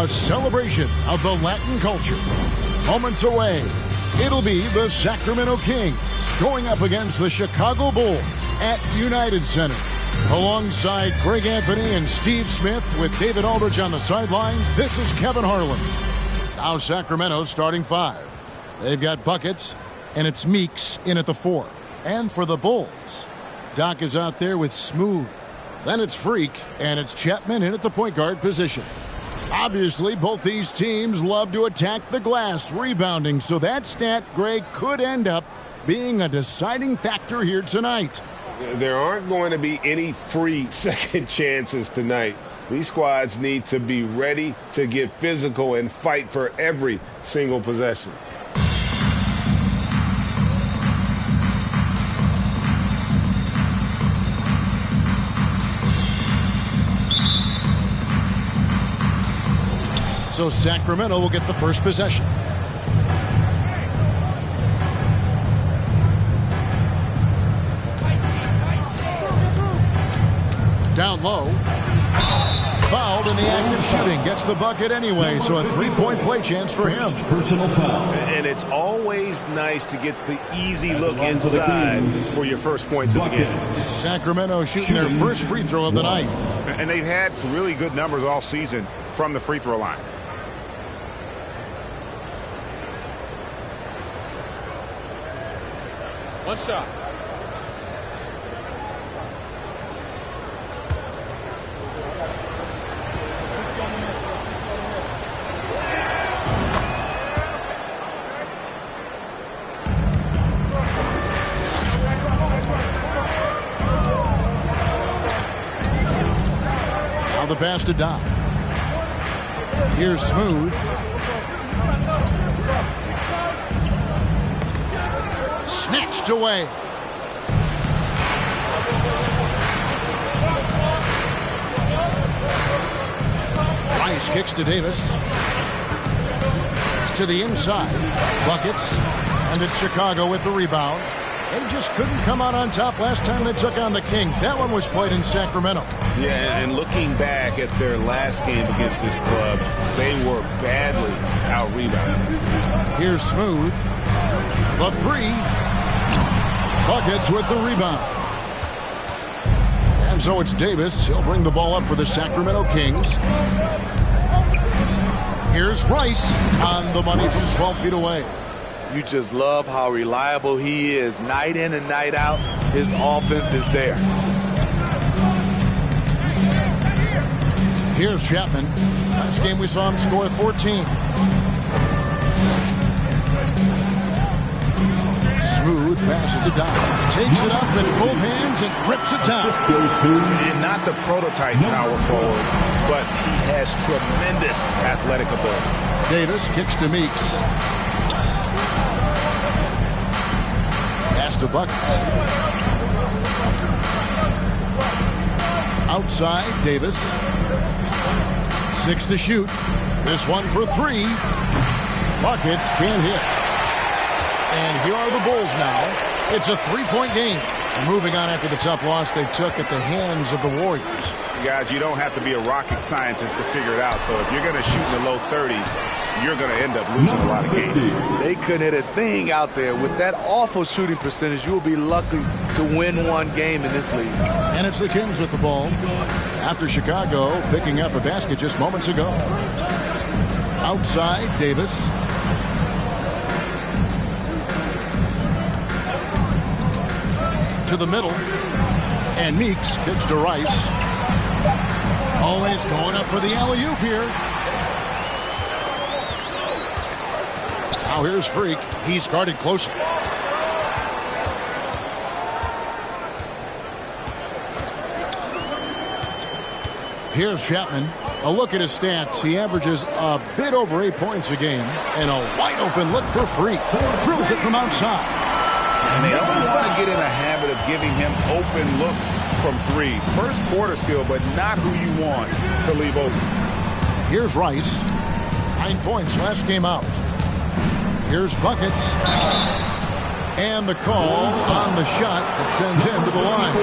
a celebration of the Latin culture. Moments away, it'll be the Sacramento Kings going up against the Chicago Bulls at United Center. Alongside Greg Anthony and Steve Smith with David Aldridge on the sideline, this is Kevin Harlan. Now Sacramento starting five. They've got buckets, and it's Meeks in at the 4. And for the Bulls, Doc is out there with Smooth. Then it's Freak, and it's Chapman in at the point guard position. Obviously, both these teams love to attack the glass, rebounding, so that stat, Greg, could end up being a deciding factor here tonight. There aren't going to be any free second chances tonight. These squads need to be ready to get physical and fight for every single possession. So Sacramento will get the first possession. Down low. Fouled in the act of shooting. Gets the bucket anyway, so a three-point play chance for him. Personal foul. And it's always nice to get the easy look inside for your first points of the game. Sacramento shooting their first free throw of the night. And they've had really good numbers all season from the free throw line. One shot. Now the pass to Doc. Here's Smooth. Snatched away. Rice kicks to Davis. To the inside. Buckets. And it's Chicago with the rebound. They just couldn't come out on top last time they took on the Kings. That one was played in Sacramento. Yeah, and looking back at their last game against this club, they were badly out-rebounded. Here's Smooth. The 3. Buckets with the rebound. And so it's Davis. He'll bring the ball up for the Sacramento Kings. Here's Rice on the money from 12 feet away. You just love how reliable he is. Night in and night out, his offense is there. Here's Chapman. Last game we saw him score 14. Smooth passes to Doc. Takes it up with both hands and rips it down. And not the prototype power forward, but he has tremendous athletic ability. Davis kicks to Meeks. Pass to Buckets. Outside, Davis. 6 to shoot. This one for 3. Buckets can't hit. And here are the Bulls now. It's a 3-point game. And moving on after the tough loss they took at the hands of the Warriors. Guys, you don't have to be a rocket scientist to figure it out, though. If you're going to shoot in the low 30s, you're going to end up losing a lot of games. They couldn't hit a thing out there. With that awful shooting percentage, you will be lucky to win one game in this league. And it's the Kings with the ball after Chicago picking up a basket just moments ago. Outside, Davis. To the middle. And Meeks kicks to Rice. Always going up for the alley-oop here. Now here's Freak. He's guarded closely. Here's Chapman. A look at his stats. He averages a bit over 8 points a game. And a wide-open look for Freak. Drills it from outside. And they don't want to get in a habit of giving him open looks from 3. First quarter still, but not who you want to leave open. Here's Rice. 9 points last game out. Here's Buckets. And the call on the shot that sends him to the line.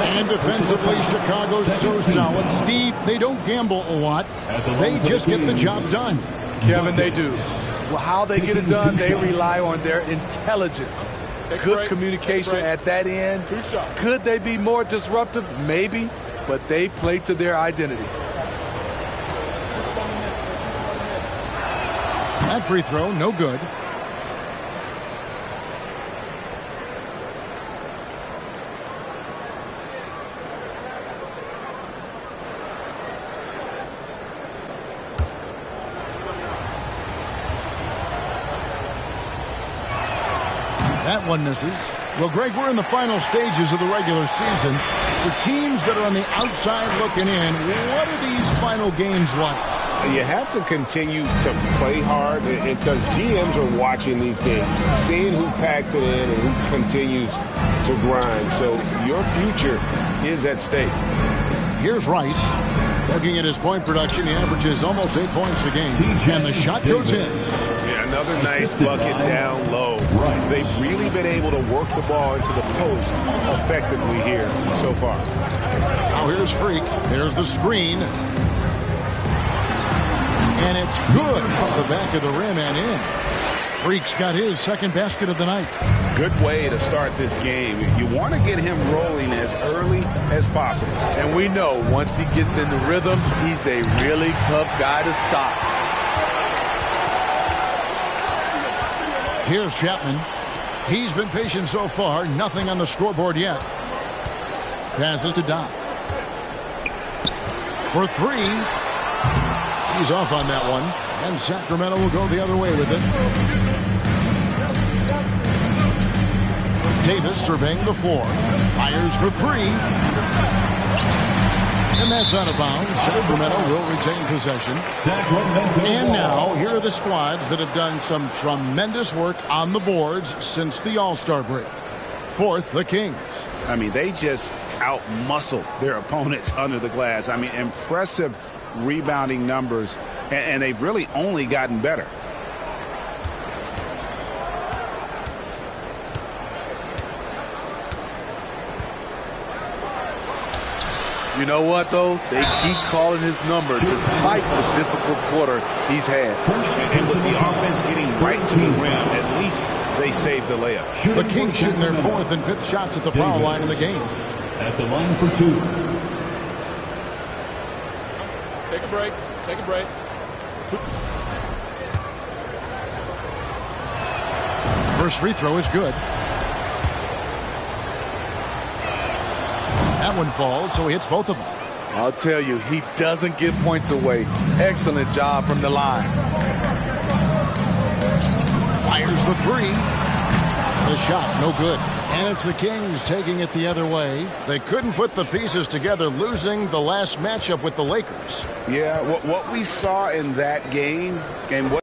And defensively, Chicago's so solid. Steve, they don't gamble a lot. They just get the job done. Kevin, they do. Well, how they get it done, they rely on their intelligence. Good communication at that end. Could they be more disruptive? Maybe, but they play to their identity. That free throw, no good. That one misses. Well, Greg, we're in the final stages of the regular season. The teams that are on the outside looking in, what are these final games like? You have to continue to play hard because GMs are watching these games, seeing who packs it in and who continues to grind. So your future is at stake. Here's Rice. Looking at his point production, he averages almost 8 points a game. And the shot goes in. Yeah, another nice bucket down low. They've really been able to work the ball into the post effectively here so far. Now here's Freak. There's the screen. And it's good off the back of the rim and in. Freak's got his second basket of the night. Good way to start this game. You want to get him rolling as early as possible. And we know once he gets in the rhythm, he's a really tough guy to stop. Here's Chapman. He's been patient so far. Nothing on the scoreboard yet. Passes to Doc. For three. He's off on that one. And Sacramento will go the other way with it. Davis surveying the floor. Fires for three. And that's out of bounds. Sacramento will retain possession. And now, here are the squads that have done some tremendous work on the boards since the All-Star break. Fourth, the Kings. I mean, they just out-muscle their opponents under the glass. I mean, impressive rebounding numbers, and they've really only gotten better. You know what, though? They keep calling his number despite the difficult quarter he's had. And with the offense getting right to the rim, at least they saved the layup. The Kings shooting their fourth and fifth shots at the foul line in the game. At the line for two. Take a break. Take a break. First free throw is good. That one falls, so he hits both of them. I'll tell you, he doesn't give points away. Excellent job from the line. Fires the three. The shot, no good. And it's the Kings taking it the other way. They couldn't put the pieces together, losing the last matchup with the Lakers. Yeah, what we saw in that game and what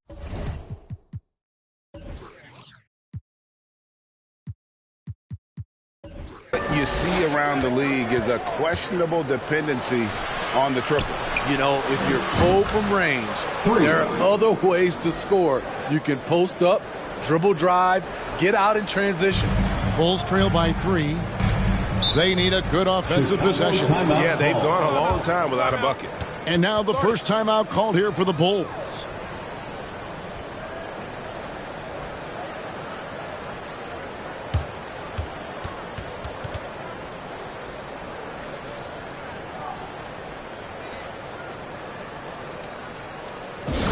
you see around the league is a questionable dependency on the triple. You know, if you're cold from range, there are other ways to score. You can post up, dribble drive, get out in transition. Bulls trail by three. They need a good offensive possession. Yeah, they've gone a long time without a bucket. And now the first timeout called here for the Bulls.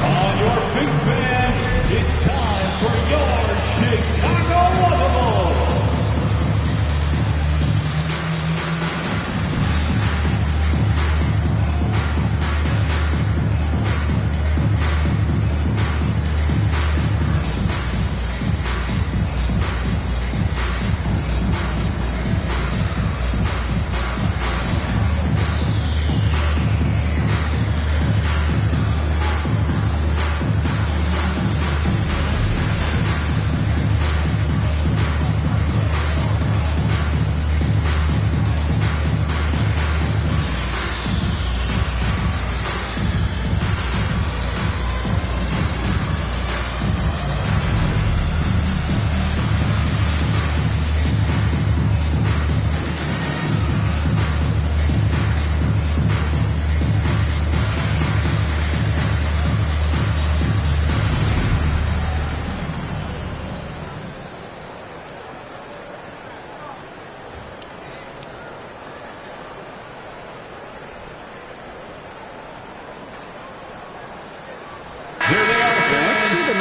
On your feet, fans, it's time for your Chicago Bulls.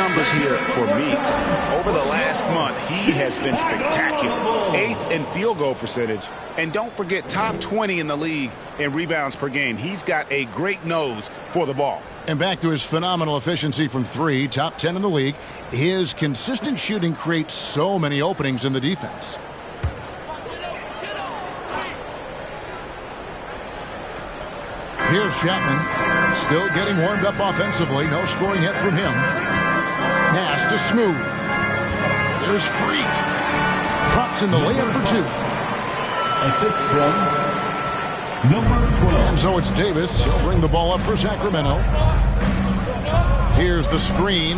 numbers here for Meeks. Over the last month, he has been spectacular. 8th in field goal percentage. And don't forget, top 20 in the league in rebounds per game. He's got a great nose for the ball. And back to his phenomenal efficiency from 3, top 10 in the league. His consistent shooting creates so many openings in the defense. Here's Chapman, still getting warmed up offensively. No scoring yet from him. Pass to Smooth. There's Freak. Drops in the layup for 2. Assist from number 12. And so it's Davis. He'll bring the ball up for Sacramento. Here's the screen.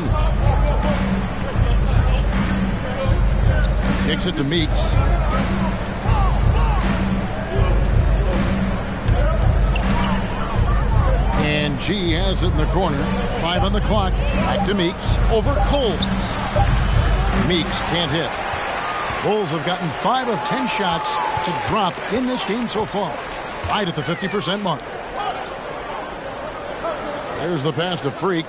Kicks it to Meeks. And G has it in the corner. 5 on the clock. Back to Meeks. Over Coles. Meeks can't hit. Bulls have gotten 5 of 10 shots to drop in this game so far. Right at the 50% mark. There's the pass to Freak.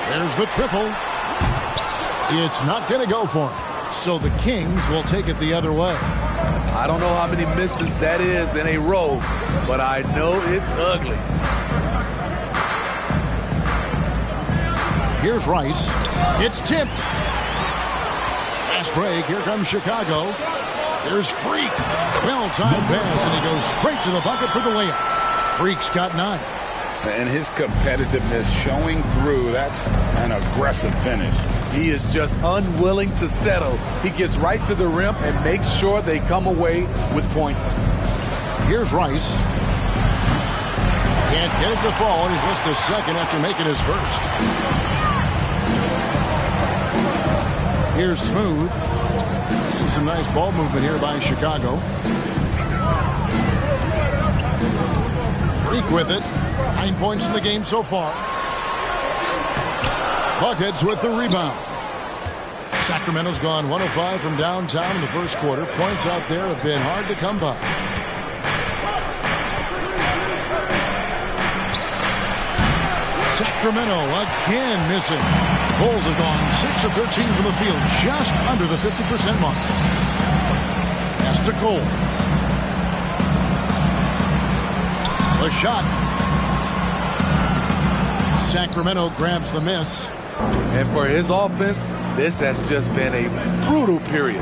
There's the triple. It's not going to go for him. So the Kings will take it the other way. I don't know how many misses that is in a row, but I know it's ugly. Here's Rice. It's tipped. Fast break. Here comes Chicago. There's Freak. Well-timed pass, and he goes straight to the bucket for the layup. Freak's got 9. And his competitiveness showing through. That's an aggressive finish. He is just unwilling to settle. He gets right to the rim and makes sure they come away with points. Here's Rice. Can't get it to fall, and he's missed the second after making his first. Here's Smooth. And some nice ball movement here by Chicago. Freak with it. 9 points in the game so far. Buckets with the rebound. Sacramento's gone 1 of 5 from downtown in the first quarter. Points out there have been hard to come by. Sacramento again missing. Bulls have gone 6 of 13 from the field, just under the 50% mark. Pass to Cole. The shot. Sacramento grabs the miss. And for his offense, this has just been a brutal period.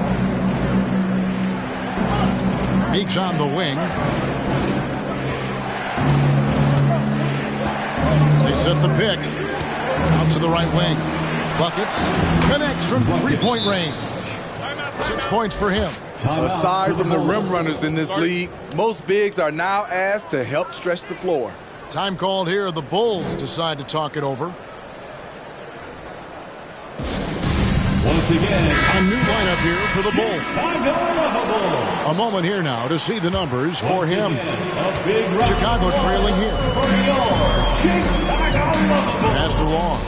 Meeks on the wing. They set the pick. Out to the right wing. Buckets. Connects from 3-point range. 6 points for him. Aside from the rim runners in this league, most bigs are now asked to help stretch the floor. Time called here. The Bulls decide to talk it over. Once again, A new lineup here for the Bulls. Chicago. A moment here now to see the numbers for him. A big round Chicago trailing here. for your Chicago. Pass to Long.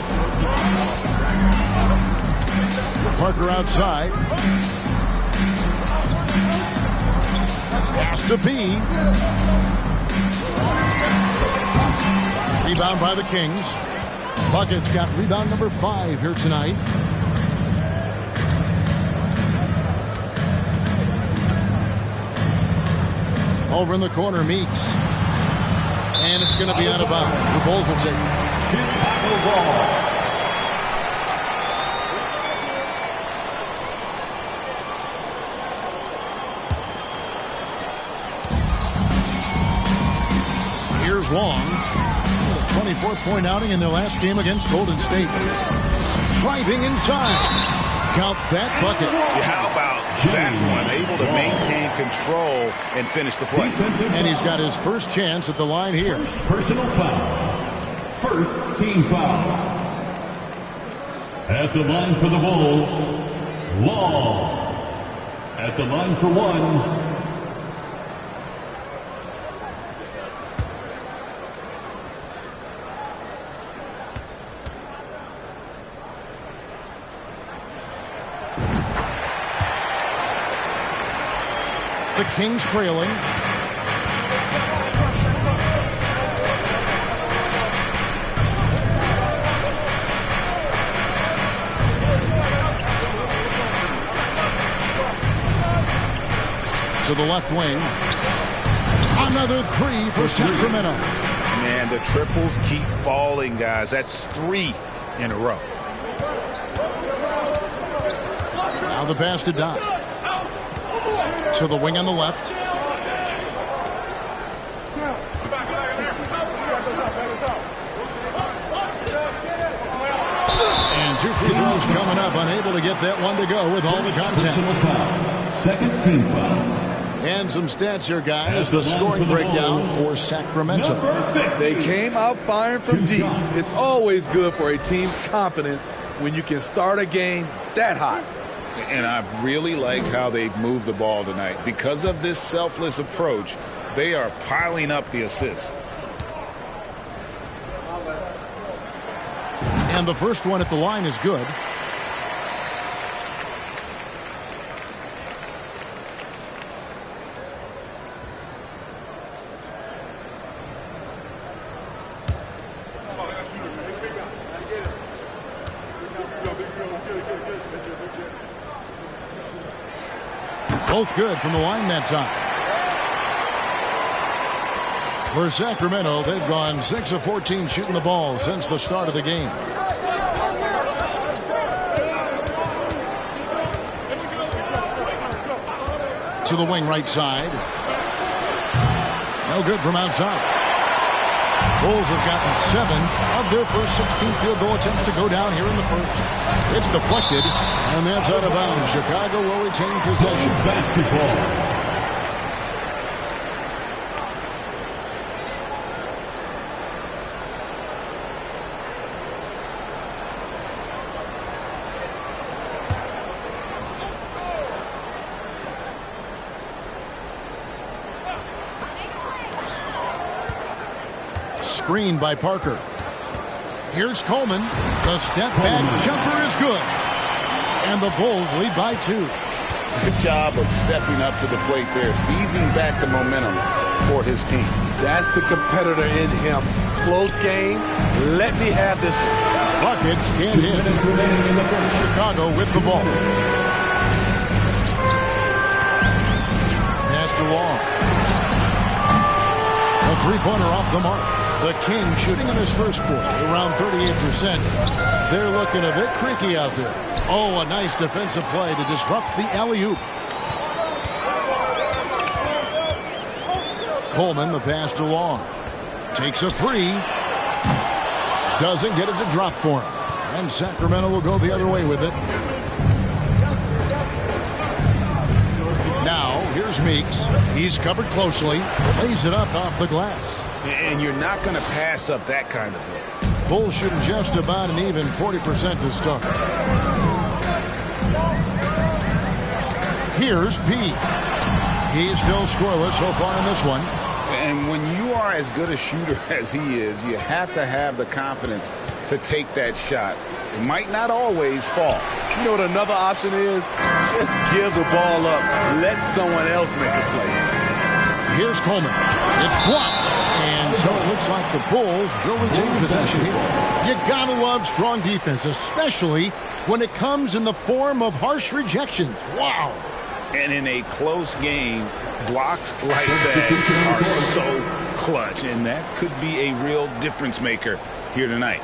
Parker outside. Pass to B. Rebound by the Kings. Buckets got rebound number 5 here tonight. Over in the corner, Meeks. And it's going to be out of bounds. The Bulls will take it. Chicago ball. Here's Long. A 24-point outing in their last game against Golden State. Driving inside. Count that bucket. How about that one? Able to maintain control and finish the play. And he's got his first chance at the line here. First personal foul. First team foul. At the line for the Bulls, Long. At the line for one, The Kings trailing. To the left wing. Another three for Sacramento. Man, the triples keep falling, guys. That's 3 in a row. Now the pass to Doc. To the wing on the left. And 2 free throws coming up. Unable to get that one to go with all the contact. Second team foul. And some stats here, guys. The scoring breakdown for Sacramento. They came out firing from deep. It's always good for a team's confidence when you can start a game that hot. And I've really liked how they've moved the ball tonight. Because of this selfless approach, they are piling up the assists. And the first one at the line is good. Both good from the line that time. For Sacramento, they've gone 6 of 14 shooting the ball since the start of the game. To the wing right side. No good from outside. Bulls have gotten 7 of their first 16 field goal attempts to go down here in the first. It's deflected, and that's out of bounds. Chicago will retain possession. Basketball. Screen by Parker. Here's Coleman. The step back jumper is good. And the Bulls lead by 2. Good job of stepping up to the plate there, seizing back the momentum for his team. That's the competitor in him. Close game. Let me have this one. Buckets can't hit. Chicago with the ball. Pass to Long. A three-pointer off the mark. The Kings shooting in this first quarter around 38%. They're looking a bit creaky out there. Oh, a nice defensive play to disrupt the alley-oop. Coleman, the pass to Long. Takes a 3. Doesn't get it to drop for him. And Sacramento will go the other way with it. Now, here's Meeks. He's covered closely. Lays it up off the glass. And you're not going to pass up that kind of look. Bulls shooting just about an even 40% to start. Here's Pete. He's still scoreless so far in this one. And when you are as good a shooter as he is, you have to have the confidence to take that shot. It might not always fall. You know what another option is? Just give the ball up. Let someone else make a play. Here's Coleman. It's blocked. And so it looks like the Bulls will retain possession here. You gotta love strong defense, especially when it comes in the form of harsh rejections. Wow. And in a close game, blocks like that are so clutch. And that could be a real difference maker here tonight.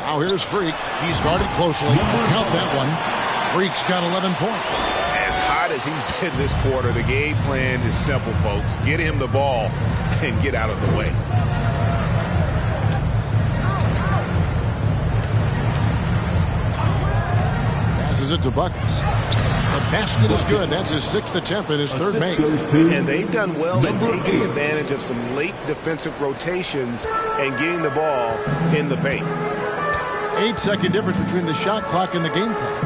Now here's Freak. He's guarded closely. Count that one. Freak's got 11 points. As hot as he's been this quarter, the game plan is simple, folks. Get him the ball and get out of the way. Passes it to Buckets. The basket is good. That's his 6th attempt and his 3rd make. And they've done well at taking advantage of some late defensive rotations and getting the ball in the paint. 8-second difference between the shot clock and the game clock.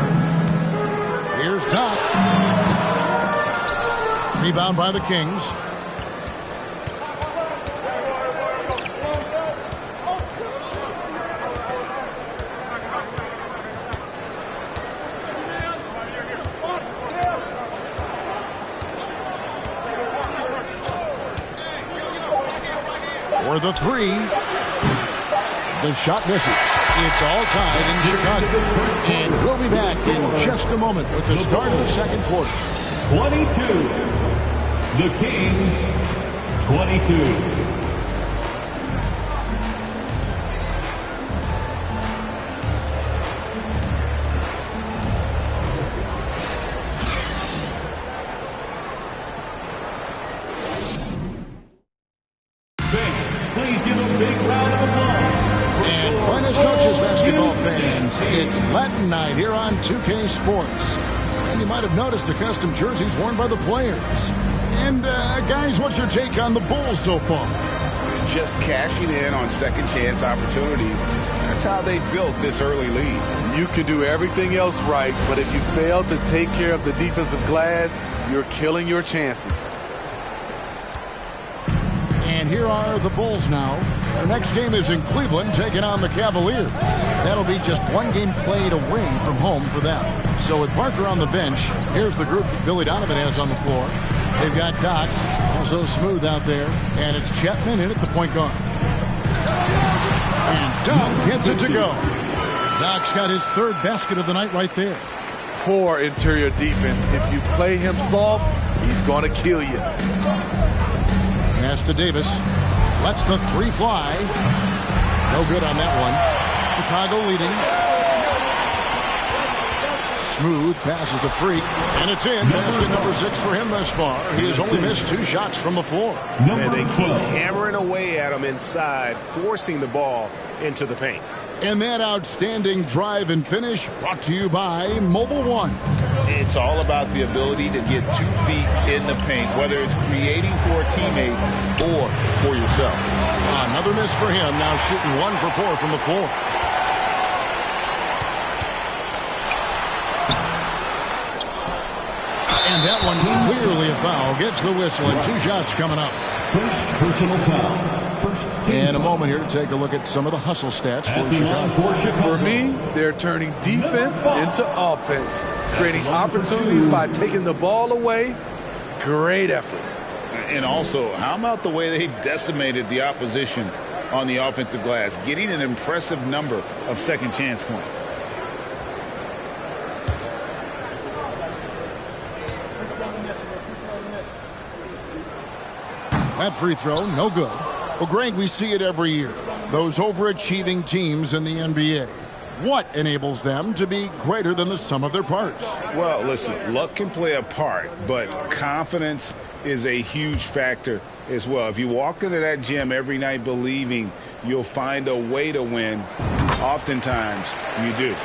Here's Doc. Rebound by the Kings. For the three. The shot misses. It's all tied in Chicago. And we'll be back in just a moment with the start of the second quarter. 22. The Kings, 22. It's Latin night here on 2K Sports. And you might have noticed the custom jerseys worn by the players. And, guys, what's your take on the Bulls so far? Just cashing in on second chance opportunities. That's how they built this early lead. You can do everything else right, but if you fail to take care of the defensive glass, you're killing your chances. And here are the Bulls now. Their next game is in Cleveland, taking on the Cavaliers. That'll be just one game played away from home for them. So with Parker on the bench, here's the group that Billy Donovan has on the floor. They've got Doc, also smooth out there, and it's Chapman in at the point guard. And Doc gets it to go. Doc's got his third basket of the night right there. Poor interior defense. If you play him soft, he's going to kill you. Pass to Davis. Lets the three fly. No good on that one. Chicago leading. Smooth passes to Freak. And it's in. Basket number 6 for him thus far. He has only missed 2 shots from the floor. And they keep hammering away at him inside, forcing the ball into the paint. And that outstanding drive and finish brought to you by Mobile One. It's all about the ability to get 2 feet in the paint, whether it's creating for a teammate or for yourself. Another miss for him, now shooting 1 for 4 from the floor. And that one clearly a foul. Gets the whistle and 2 shots coming up. First personal foul. And a moment here to take a look at some of the hustle stats for Chicago. For me, they're turning defense into offense, creating opportunities by taking the ball away. Great effort. And also, how about the way they decimated the opposition on the offensive glass, getting an impressive number of second chance points. That free throw, no good. Well, Greg, we see it every year. Those overachieving teams in the NBA. What enables them to be greater than the sum of their parts? Well, listen, luck can play a part, but confidence is a huge factor as well. If you walk into that gym every night believing you'll find a way to win, oftentimes you do.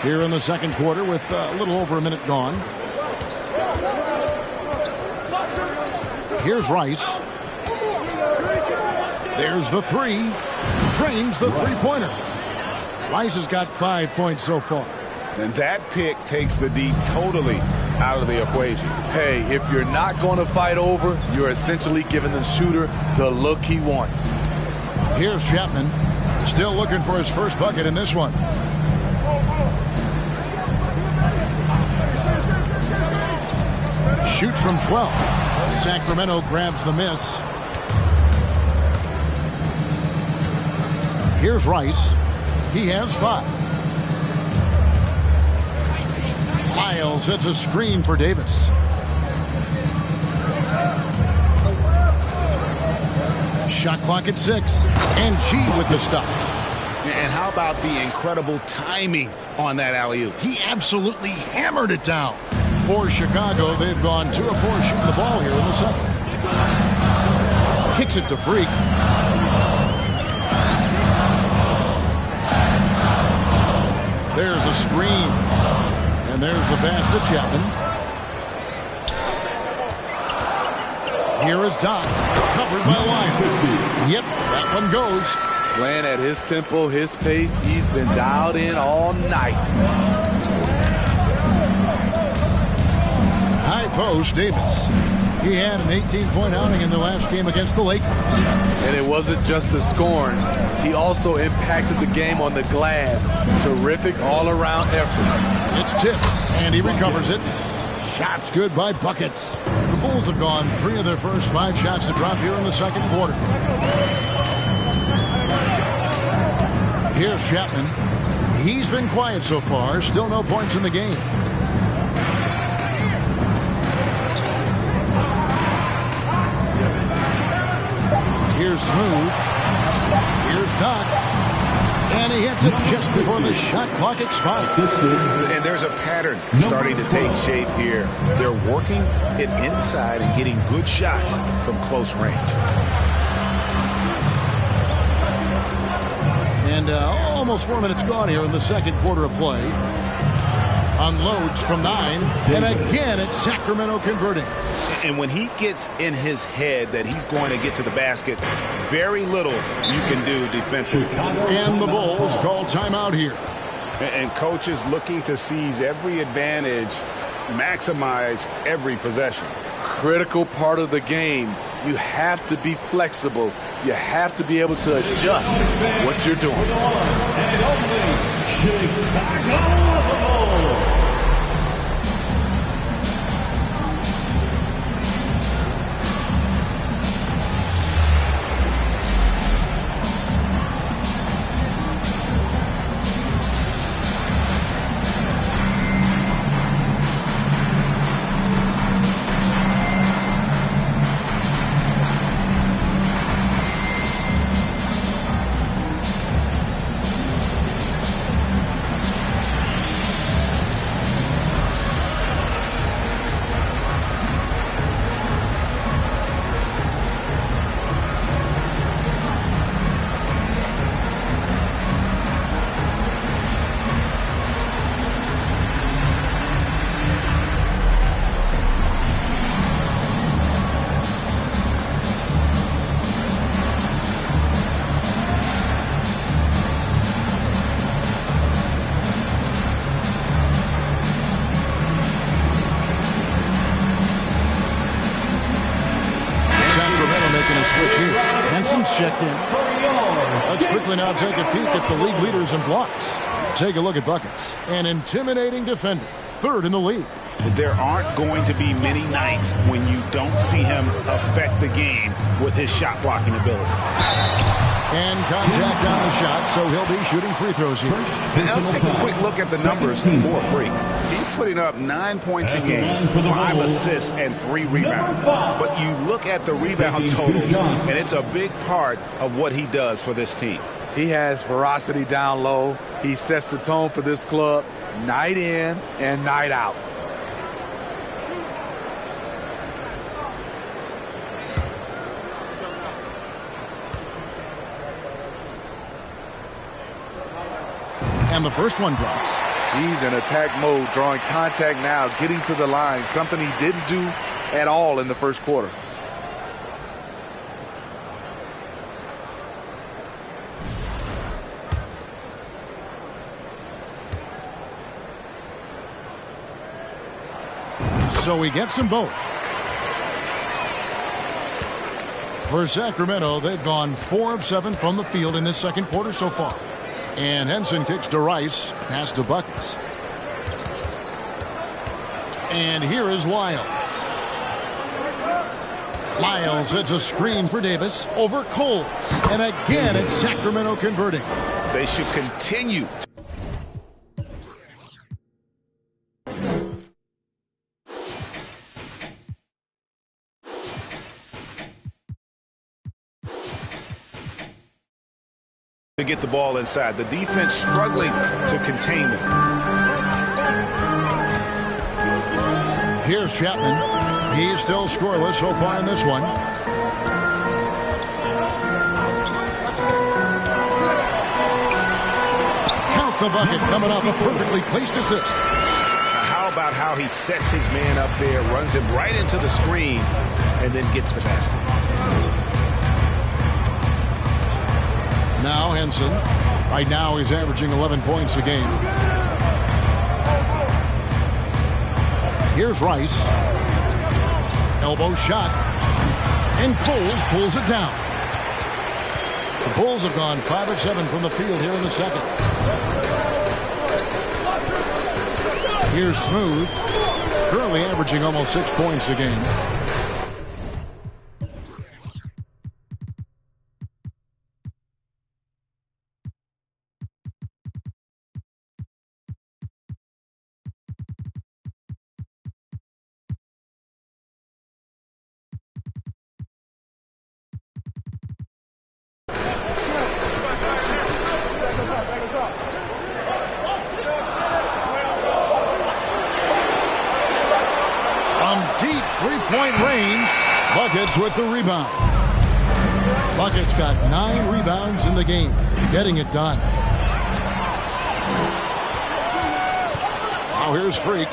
Here in the second quarter with a little over a minute gone. Here's Rice. There's the three. Drains the three-pointer. Rice has got 5 points so far. And that pick takes the D totally out of the equation. Hey, if you're not going to fight over, you're essentially giving the shooter the look he wants. Here's Chapman. Still looking for his first bucket in this one. Shoots from 12. Sacramento grabs the miss. Here's Rice. He has 5. Miles hits a screen for Davis. Shot clock at 6. And G with the stop. And how about the incredible timing on that alley-oop? He absolutely hammered it down. For Chicago, they've gone 2 of 4 shooting the ball here in the second. Kicks it to Freak. There's a screen. And there's the pass to Chapman. Here is Doc. Covered by Lyon. Yep, that one goes. Playing at his tempo, his pace. He's been dialed in all night. High post, Davis. He had an 18-point outing in the last game against the Lakers. And it wasn't just the scoring. He also impacted the game on the glass. Terrific all-around effort. It's tipped, and he recovers it. Shots good by Buckets. The Bulls have gone 3 of their first 5 shots to drop here in the second quarter. Here's Chapman. He's been quiet so far. Still no points in the game. Here's Smooth. Here's Doc. And he hits it just before the shot clock expires. And there's a pattern starting to take shape here. They're working it inside and getting good shots from close range. And almost 4 minutes gone here in the second quarter of play. Unloads from 9. And again, it's Sacramento converting. And when he gets in his head that he's going to get to the basket, very little you can do defensively. And the Bulls call timeout here. And coach is looking to seize every advantage, maximize every possession. Critical part of the game. You have to be flexible. You have to be able to adjust what you're doing. And only Chicago Bulls. Switch here. Henson's checked in. Let's quickly now take a peek at the league leaders in blocks. Take a look at Buckets. An intimidating defender. 3rd in the league. There aren't going to be many nights when you don't see him affect the game with his shot blocking ability. And contact on the shot, so he'll be shooting free throws here. Now let's take a quick look at the numbers for Freak. He's putting up 9 points a game, 5 assists, and 3 rebounds. But you look at the rebound totals, and it's a big part of what he does for this team. He has ferocity down low. He sets the tone for this club night in and night out. And the first one drops. He's in attack mode, drawing contact now, getting to the line, something he didn't do at all in the first quarter. So he gets them both. For Sacramento, they've gone 4 of 7 from the field in this second quarter so far. And Henson kicks to Rice, pass to Buckets. And here is Lyles. Lyles hits a screen for Davis over Cole. And again, it's Sacramento converting. They should continue to get the ball inside. The defense struggling to contain them. Here's Chapman. He's still scoreless so far in this one. Count the bucket coming off a perfectly placed assist. How about how he sets his man up there, runs him right into the screen, and then gets the basket. Now Henson. Right now he's averaging 11 points a game. Here's Rice. Elbow shot. And Coles pulls it down. The Bulls have gone 5 of 7 from the field here in the second. Here's Smooth. currently averaging almost 6 points a game. Deep three-point range. Buckets with the rebound. Buckets got 9 rebounds in the game. Getting it done. Now here's Freak.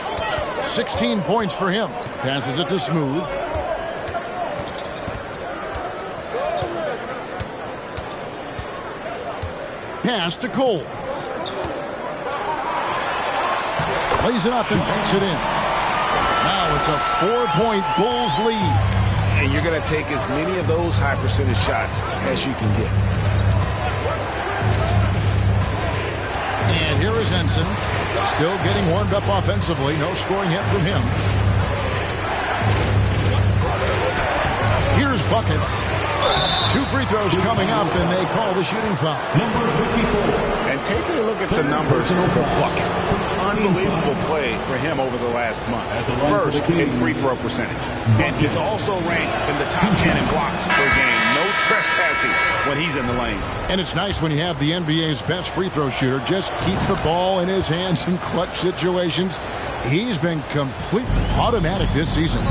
16 points for him. Passes it to Smooth. Pass to Cole. Lays it up and banks it in. Now it's a 4-point Bulls lead. And you're going to take as many of those high percentage shots as you can get. And here is Henson. Still getting warmed up offensively. No scoring yet from him. Here's Buckets. 2 free throws coming up, and they call the shooting foul. Number 54. And taking a look at some numbers for Buckets. Unbelievable play for him over the last month. First in free throw percentage. And he's also ranked in the top 10 in blocks per game. No trespassing when he's in the lane. And it's nice when you have the NBA's best free throw shooter just keep the ball in his hands in clutch situations. He's been completely automatic this season.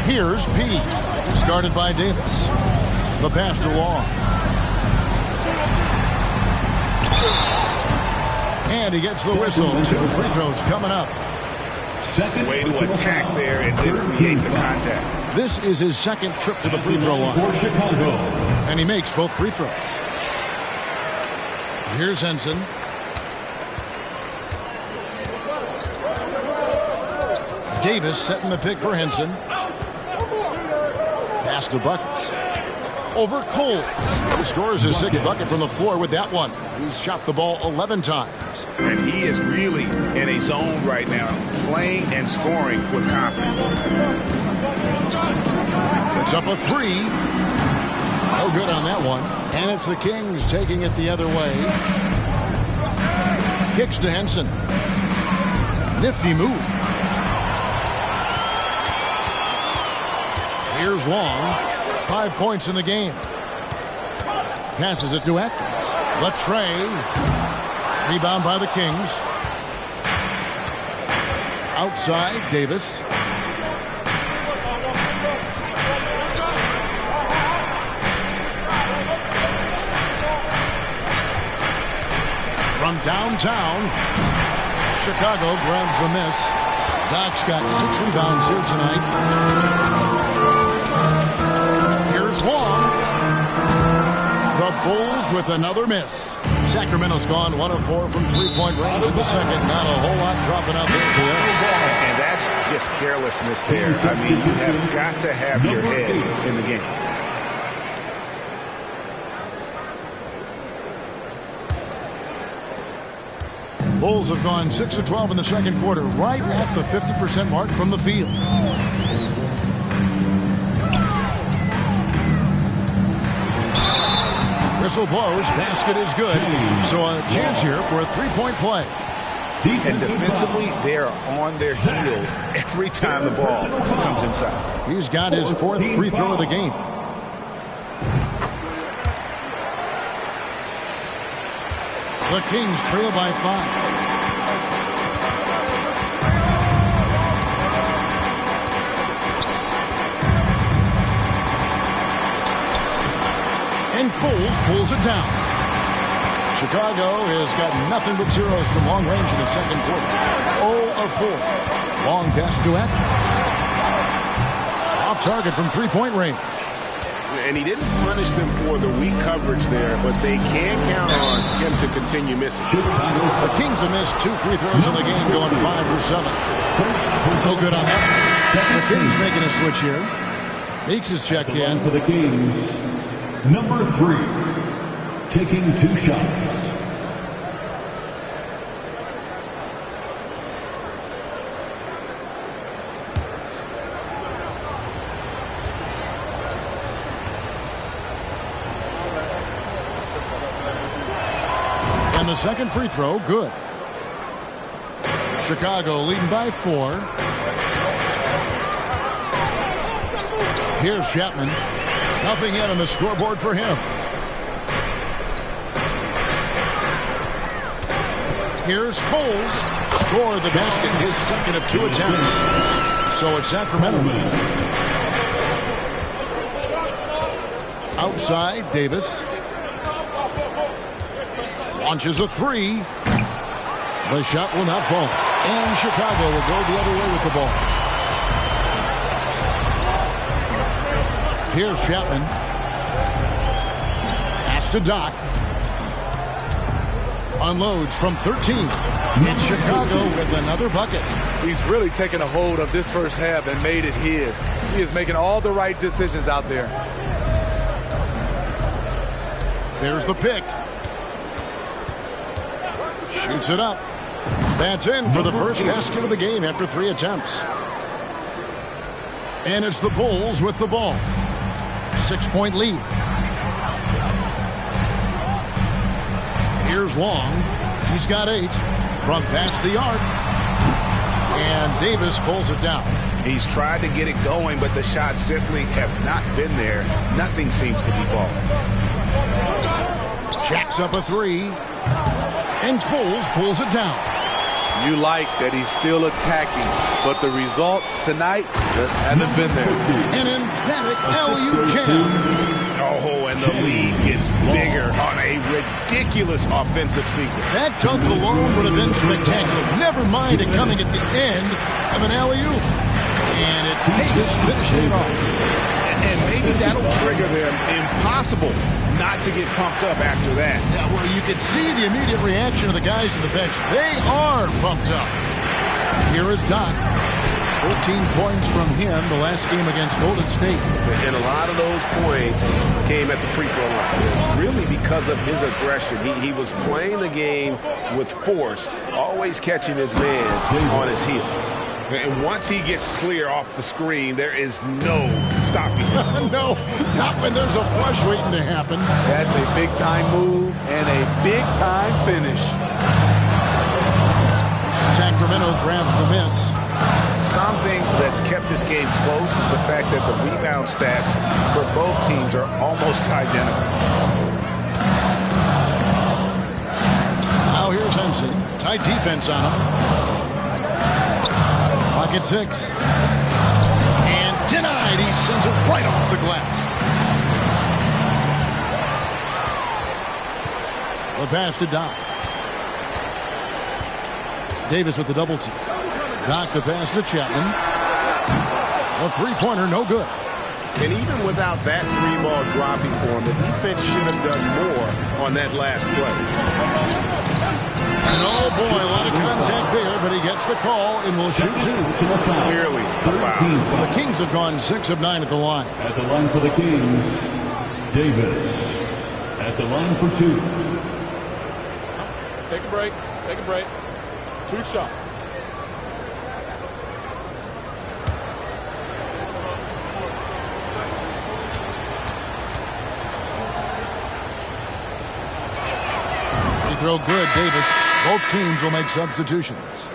Here's P. Started by Davis. The pass to Long. And he gets the whistle. 2 free throws coming up. Way to attack there and then create the contact. This is his second trip to the free throw line. For Chicago. And he makes both free throws. Here's Henson. Davis setting the pick for Henson. Pass to Buckets. Over Cole. He scores his 6th bucket from the floor with that one. He's shot the ball 11 times. And he is really in a zone right now, playing and scoring with confidence. It's up a 3. No good on that one. And it's the Kings taking it the other way. Kicks to Henson. Nifty move. Here's Long. 5 points in the game. Passes it to Atkins. Latre. Rebound by the Kings. Outside, Davis. From downtown, Chicago grabs the miss. Doc's got 6 rebounds here tonight. Here's Long. The Bulls with another miss. Sacramento's gone 1 of 4 from 3-point range in the second. Not a whole lot dropping out there for them. And that's just carelessness there. I mean, you have got to have your head in the game. Bulls have gone 6 of 12 in the second quarter, right at the 50% mark from the field. Whistle blows, basket is good. So a chance here for a 3-point play. And defensively, they are on their heels every time the ball comes inside. He's got his 4th free throw of the game. The Kings trail by 5. And Coles pulls it down. Chicago has got nothing but zeros from long range in the second quarter. 0 of 4. Long pass to Atkins. Off target from 3-point range. And he didn't punish them for the weak coverage there, but they can count on him to continue missing. The Kings have missed 2 free throws in the game, going 5 for 7. No good on that. The Kings making a switch here. Meeks is checked in. For the Kings, number 3, taking 2 shots. And the second free throw, good. Chicago leading by 4. Here's Chapman. Nothing yet on the scoreboard for him. Here's Coles. Scored the basket, his second of 2 attempts. So it's Sacramento. Outside, Davis. Launches a 3. The shot will not fall. And Chicago will go the other way with the ball. Here's Chapman. Pass to Doc. Unloads from 13. And Chicago with another bucket. He's really taken a hold of this first half and made it his. He is making all the right decisions out there. There's the pick. Shoots it up. That's in for the first basket of the game after 3 attempts. And it's the Bulls with the ball. 6-point lead. Here's Long. He's got 8 from past the arc. And Davis pulls it down. He's tried to get it going, but the shots simply have not been there. Nothing seems to be falling. Jacks up a 3. And Coles pulls it down. You like that he's still attacking, but the results tonight just haven't been there. An emphatic LU jam. Oh, and the lead gets bigger on a ridiculous offensive sequence. That dunk alone would have been spectacular. Never mind it coming at the end of an LU. And it's Davis finishing it off. And maybe that'll trigger them. Impossible not to get pumped up after that. Yeah, well, you can see the immediate reaction of the guys on the bench. They are pumped up. Here is Doc. 14 points from him the last game against Golden State. And a lot of those points came at the free throw line. Really because of his aggression. He was playing the game with force, always catching his man on his heels. And once he gets clear off the screen, there is no stopping him. No, not when there's a flush waiting to happen. That's a big-time move and a big-time finish. Sacramento grabs the miss. Something that's kept this game close is the fact that the rebound stats for both teams are almost identical. Now here's Henson. Tight defense on him. Pocket 6. And denied. He sends it right off the glass. The pass to Doc. Davis with the double team. Doc the pass to Chapman. A three-pointer, no good. And even without that 3-ball dropping for him, the defense should have done more on that last play. And oh boy, a lot of contact there, but he gets the call and will shoot 2. Clearly a foul. The Kings have gone 6 of 9 at the line. At the line for the Kings, Davis. At the line for 2. Take a break. Take a break. 2 shots. Free throw good, Davis. Both teams will make substitutions.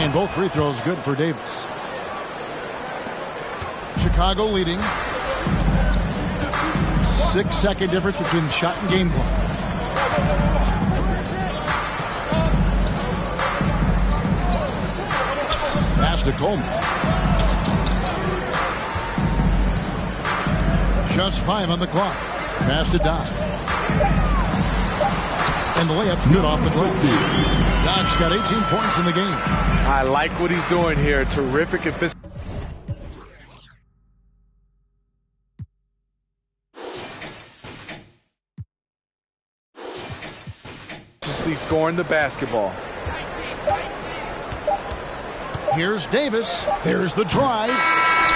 And both free throws good for Davis. Chicago leading. 6-second difference between shot and game clock. Pass to Coleman. Just 5 on the clock. Pass to Doc. And the layup's good off the glass. Doc's got 18 points in the game. I like what he's doing here. Terrific efficiency. Scoring the basketball. Here's Davis. There's the drive.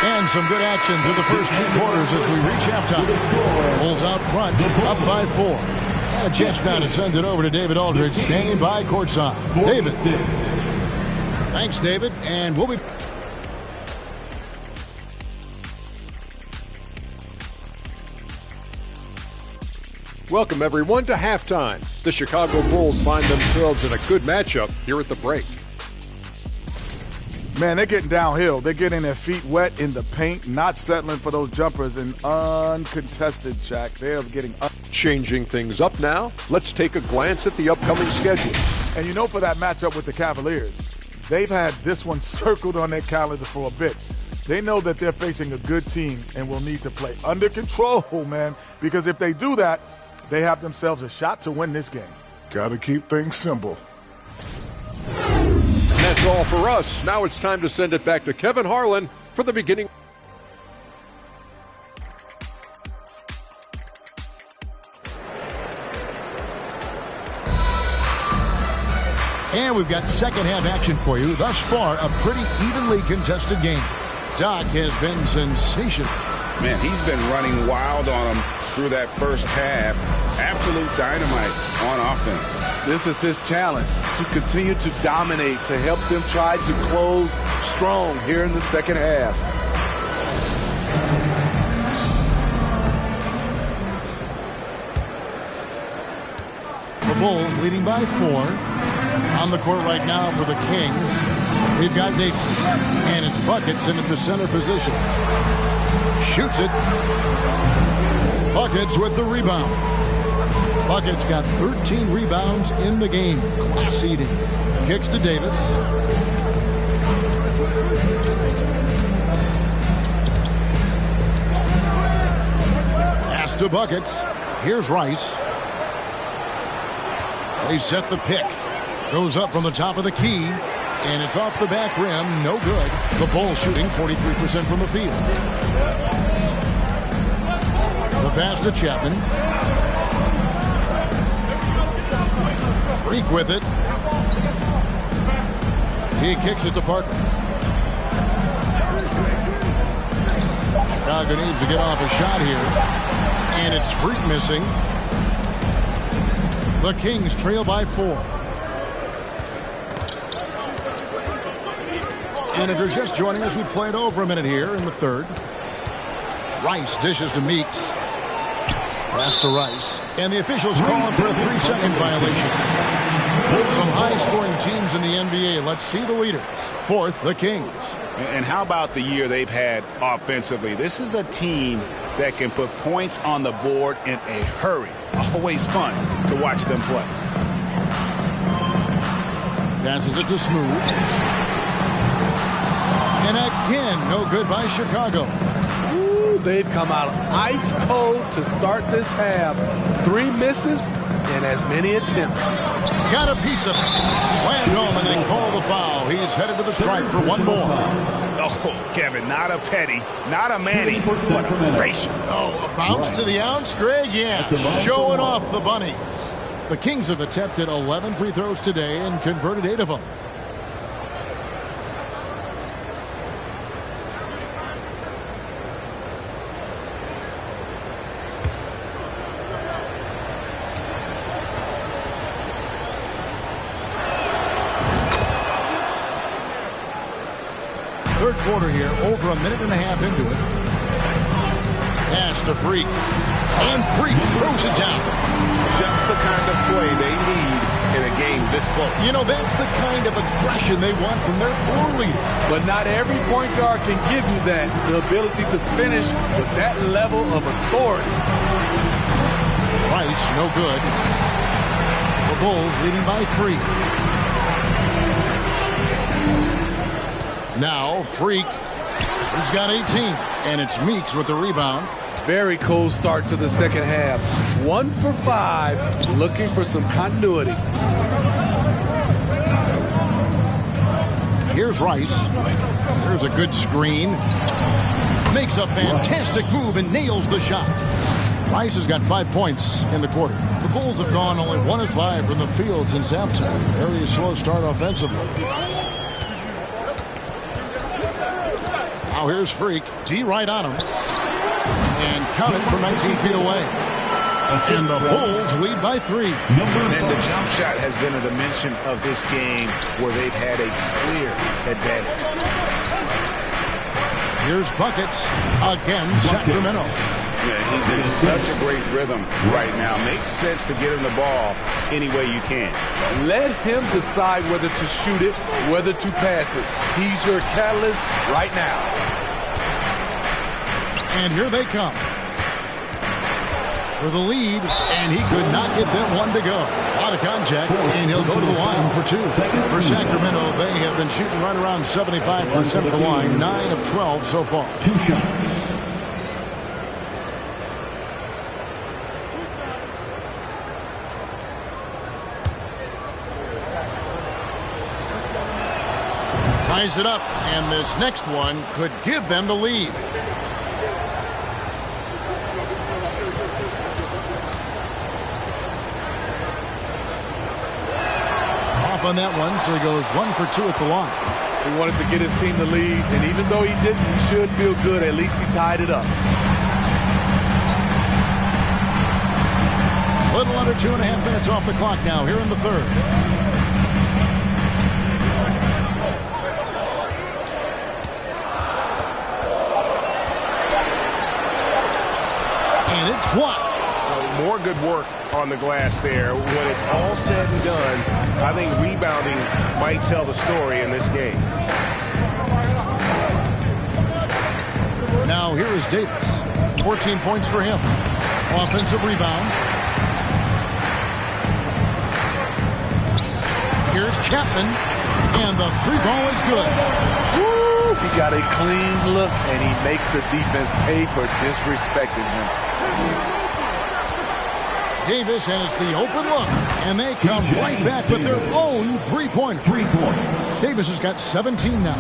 And some good action through the first 2 quarters as we reach halftime. Bulls out front, up by 4. And a chance now to send it over to David Aldridge, standing by courtside. David. Thanks, David. And we'll be... Welcome, everyone, to halftime. The Chicago Bulls find themselves in a good matchup here at the break. Man, they're getting downhill. They're getting their feet wet in the paint, not settling for those jumpers in uncontested, Shaq. They're getting Changing things up now, let's take a glance at the upcoming schedule. And you know, for that matchup with the Cavaliers, they've had this one circled on their calendar for a bit. They know that they're facing a good team and will need to play under control, man, because if they do that, they have themselves a shot to win this game. Got to keep things simple. And that's all for us. Now it's time to send it back to Kevin Harlan for the beginning. And we've got second half action for you. Thus far, a pretty evenly contested game. Doc has been sensational. Man, he's been running wild on them through that first half. Absolute dynamite on offense. This is his challenge, to continue to dominate, to help them try to close strong here in the second half. The Bulls leading by 4. On the court right now for the Kings, we've got Davis, and it's Buckets in at the center position. Shoots it. Buckets with the rebound. Buckets got 13 rebounds in the game. Class eating. Kicks to Davis. Pass to Buckets. Here's Rice. They set the pick. Goes up from the top of the key, and it's off the back rim. No good. The Bulls shooting 43% from the field. The pass to Chapman. Freak with it. He kicks it to Parker. Chicago needs to get off a shot here, and it's Freak missing. The Kings trail by 4. And if you're just joining us, we played over a minute here in the third. Rice dishes to Meeks. Pass to Rice. And the officials calling for a 3-second violation. Some high-scoring teams in the NBA. Let's see the leaders. Fourth, the Kings. And how about the year they've had offensively? This is a team that can put points on the board in a hurry. Always fun to watch them play. Passes it to Smooth. And again, no good by Chicago. Ooh, they've come out ice cold to start this half. 3 misses and as many attempts. Got a piece of it. Slammed home and they call the foul. He's headed to the stripe for one more. Oh, Kevin, not a petty, not a Manny, but a facial. Oh, a bounce to the ounce, Greg? Yeah, showing off the bunnies. The Kings have attempted 11 free throws today and converted 8 of them. Third quarter here, over a minute and a half into it. Pass to Freak. And Freak throws it down. Just the kind of play they need in a game this close. You know, that's the kind of aggression they want from their floor leader. But not every point guard can give you that. The ability to finish with that level of authority. Rice, no good. The Bulls leading by 3. Now, Freak, he's got 18, and it's Meeks with the rebound. Very cold start to the second half. 1 for 5, looking for some continuity. Here's Rice. There's a good screen. Makes a fantastic move and nails the shot. Rice has got 5 points in the quarter. The Bulls have gone only 1 of 5 from the field since halftime. Very slow start offensively. Now here's Freak. D right on him. And counted from 19 feet away. And the Bulls lead by 3. And the jump shot has been a dimension of this game where they've had a clear advantage. Here's buckets again, Sacramento. Yeah, he's in such a great rhythm right now. Makes sense to get him the ball any way you can. Let him decide whether to shoot it, whether to pass it. He's your catalyst right now. And here they come. For the lead, and he could not get that one to go. A lot of contact, and he'll go to the line for 2. For Sacramento, they have been shooting right around 75% of the line, 9 of 12 so far. 2 shots. Ties it up, and this next one could give them the lead. On that one, so he goes 1 for 2 at the line. He wanted to get his team the lead, and even though he didn't, he should feel good. At least he tied it up. A little under 2.5 minutes off the clock now, here in the third. And it's blocked. More good work on the glass there. When it's all said and done, I think rebounding might tell the story in this game. Now here is Davis. 14 points for him. Offensive rebound. Here's Chapman. And the 3 ball is good. Woo! He got a clean look, and he makes the defense pay for disrespecting him. Davis has the open look, and they come right back with their own 3-pointer. 3 points. Davis has got 17 now.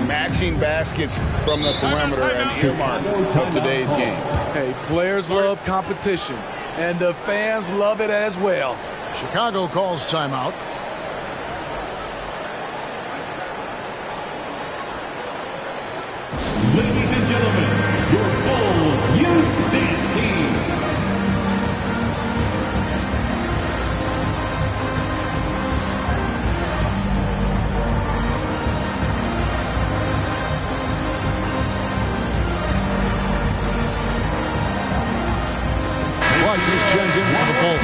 Matching baskets from the perimeter, an earmark of today's game. Hey, players love competition, and the fans love it as well. Chicago calls timeout. Ladies and gentlemen, your Bulls youth dance team. Clutch is checked in for the Bulls.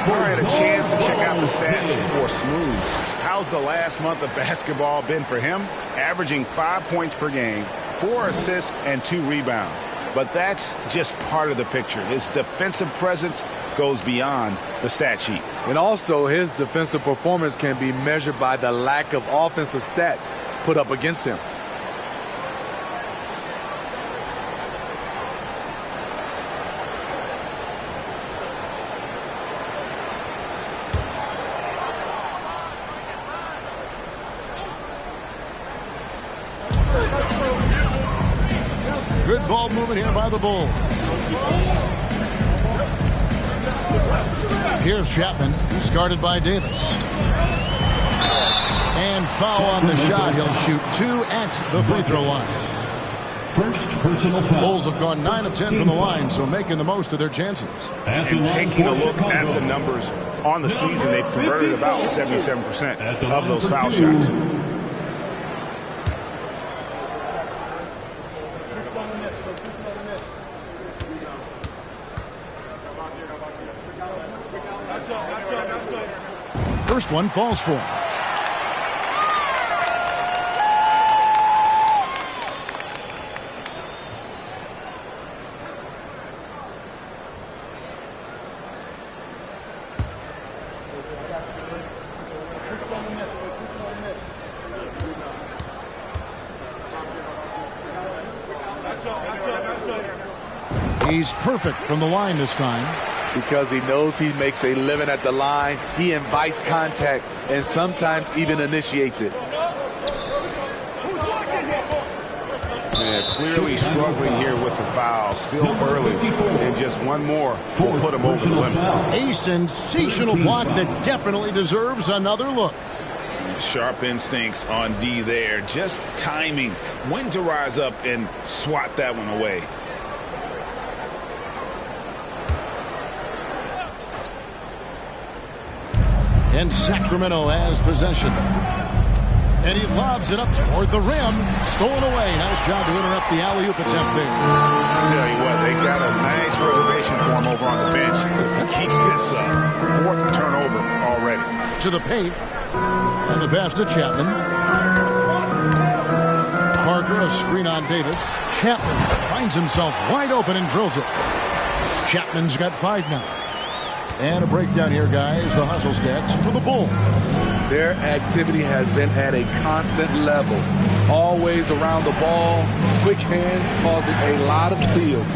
I had a chance to check out the stats for Smooth. How's the last month of basketball been for him? Averaging 5 points per game, 4 assists, and 2 rebounds. But that's just part of the picture. His defensive presence goes beyond the stat sheet. And also, his defensive performance can be measured by the lack of offensive stats put up against him. Good ball movement here by the Bulls. Here's Chapman. He's guarded by Davis. And foul on the shot. He'll shoot 2 at the free throw line. First personal foul. Bulls have gone 9 of 10 from the line, so making the most of their chances. And taking a look at the numbers on the season, they've converted about 77% of those foul shots. First one falls for him. He's perfect from the line this time. Because he knows he makes a living at the line, he invites contact and sometimes even initiates it. Yeah, clearly struggling here with the foul. Still early, and just one more will put him over the limit. A sensational block that definitely deserves another look. Sharp instincts on D there. Just timing when to rise up and swat that one away. And Sacramento has possession. And he lobs it up toward the rim. Stolen away. Nice job to interrupt the alley-oop attempt there. I'll tell you what, they got a nice reservation for him over on the bench. If he keeps this up, 4th turnover already. To the paint. And the pass to Chapman. Parker, a screen on Davis. Chapman finds himself wide open and drills it. Chapman's got 5 now. And a breakdown here, guys. The hustle stats for the Bulls. Their activity has been at a constant level. Always around the ball. Quick hands causing a lot of steals.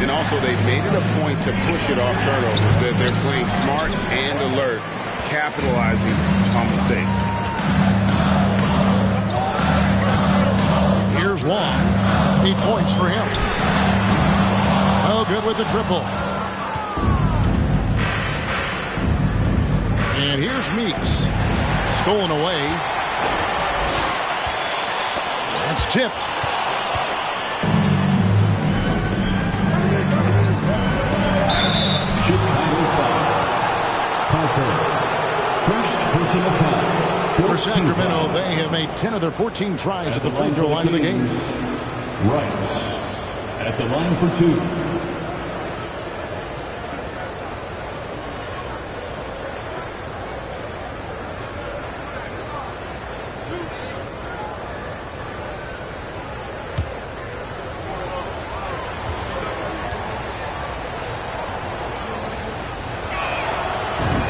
And also, they've made it a point to push it off turnovers. They're playing smart and alert, capitalizing on mistakes. Here's Long. 8 points for him. Oh, good with the triple. And here's Meeks. Stolen away. That's tipped. First personal foul. For Sacramento, they have made 10 of their 14 tries at the free throw line of the game. Rice at the line for 2.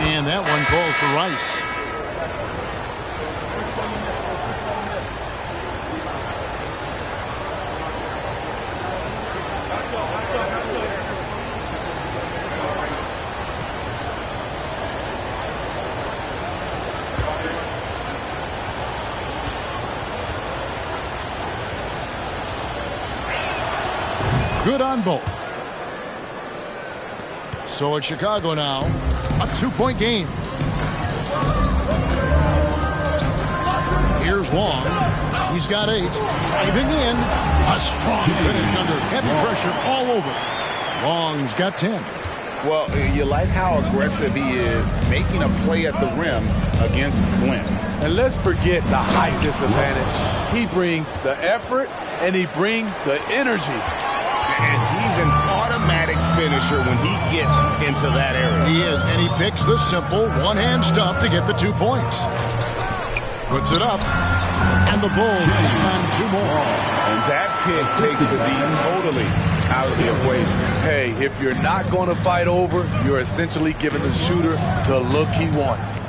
And that one falls for Rice. Good on both. So it's Chicago now. A 2-point game. Here's Long. He's got 8. Diving in. A strong finish under heavy pressure all over. Long's got 10. Well, you like how aggressive he is making a play at the rim against length. And let's forget the height disadvantage. He brings the effort and he brings the energy. And he's an automatic finisher when he gets into that area. He is, and he picks the simple one-hand stuff to get the 2 points. Puts it up, and the Bulls take on 2 more. And that pick takes the D totally out of the equation. Hey, if you're not going to fight over, you're essentially giving the shooter the look he wants.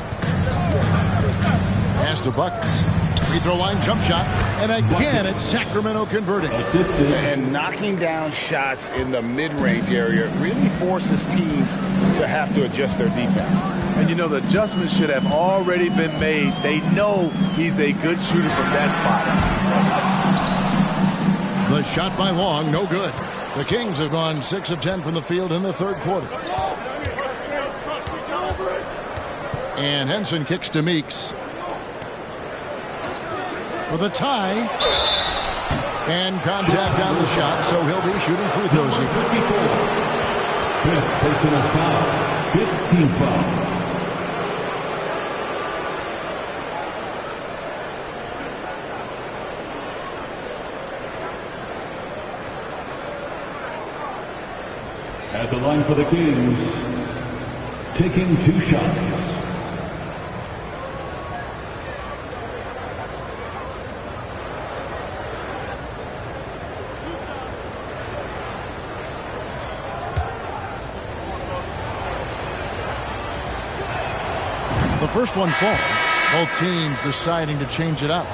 Pass to Buckets. Free throw line jump shot, and again it's Sacramento converting. And knocking down shots in the mid-range area really forces teams to have to adjust their defense. And you know, the adjustments should have already been made. They know he's a good shooter from that spot. The shot by Long, no good. The Kings have gone 6 of 10 from the field in the 3rd quarter. And Henson kicks to Meeks for the tie. And contact on the shot, so he'll be shooting free throws here. 54. 5th personal foul. 15 foul. At the line for the Kings, taking 2 shots. The first one falls. Both teams deciding to change it up.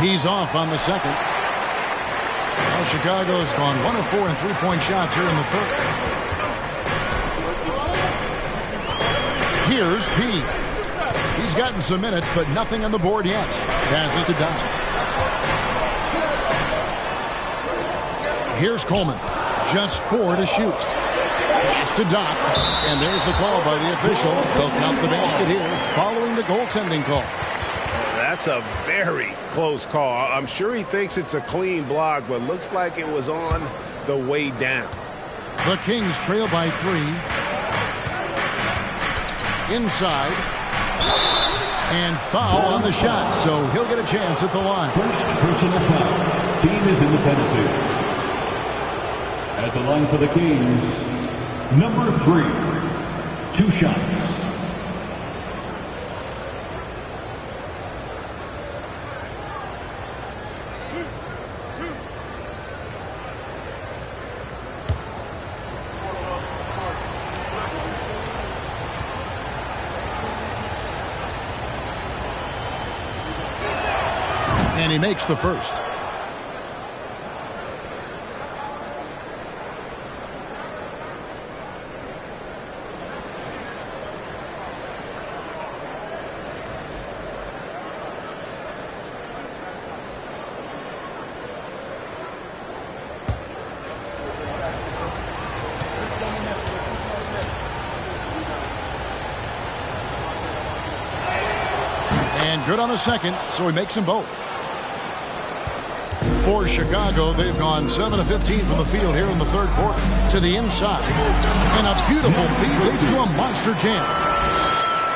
He's off on the second. Now Chicago's gone 1 of 4 in 3-point shots here in the 3rd. Here's P. He's gotten some minutes, but nothing on the board yet. Passes to Doc. Here's Coleman. Just 4 to shoot. Pass to Doc. And there's the call by the official. They'll count the basket here following the goaltending call. That's a very close call. I'm sure he thinks it's a clean block, but looks like it was on the way down. The Kings trail by 3. Inside. And foul on the shot, so he'll get a chance at the line. First personal foul. Team is in the penalty. At the line for the Kings, number 3. 2 shots. And he makes the first. And good on the second, so he makes them both. For Chicago, they've gone 7 of 15 from the field here in the third quarter. To the inside. And a beautiful feed leads to a monster jam.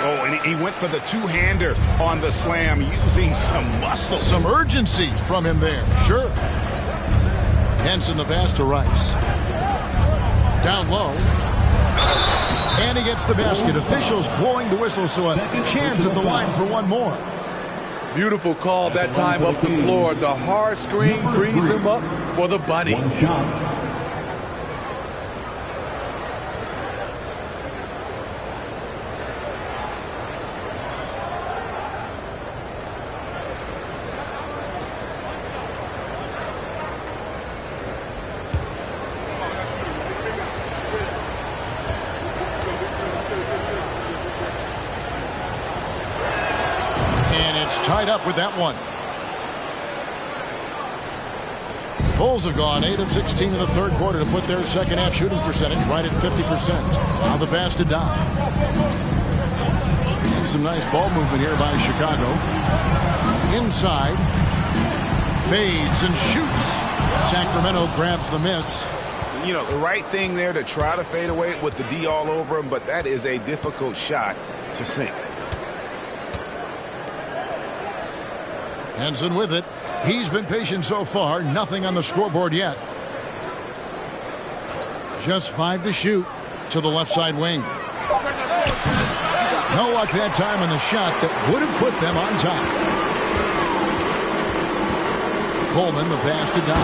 Oh, and he went for the two-hander on the slam, using some muscle. Some urgency from him there, sure. Henson the pass to Rice. Down low. And he gets the basket. Officials blowing the whistle, so a chance at the line for one more. Beautiful call that time up the floor. The hard screen frees him up for the bunny. One shot. Tied up with that one. Bulls have gone 8 of 16 in the third quarter to put their second half shooting percentage right at 50%. Now the pass to Doc. And some nice ball movement here by Chicago. Inside. Fades and shoots. Sacramento grabs the miss. You know, the right thing there to try to fade away with the D all over him, but that is a difficult shot to sink. Henson with it. He's been patient so far. Nothing on the scoreboard yet. Just 5 to shoot to the left side wing. No luck that time on the shot that would have put them on top. Coleman, the pass to Doc.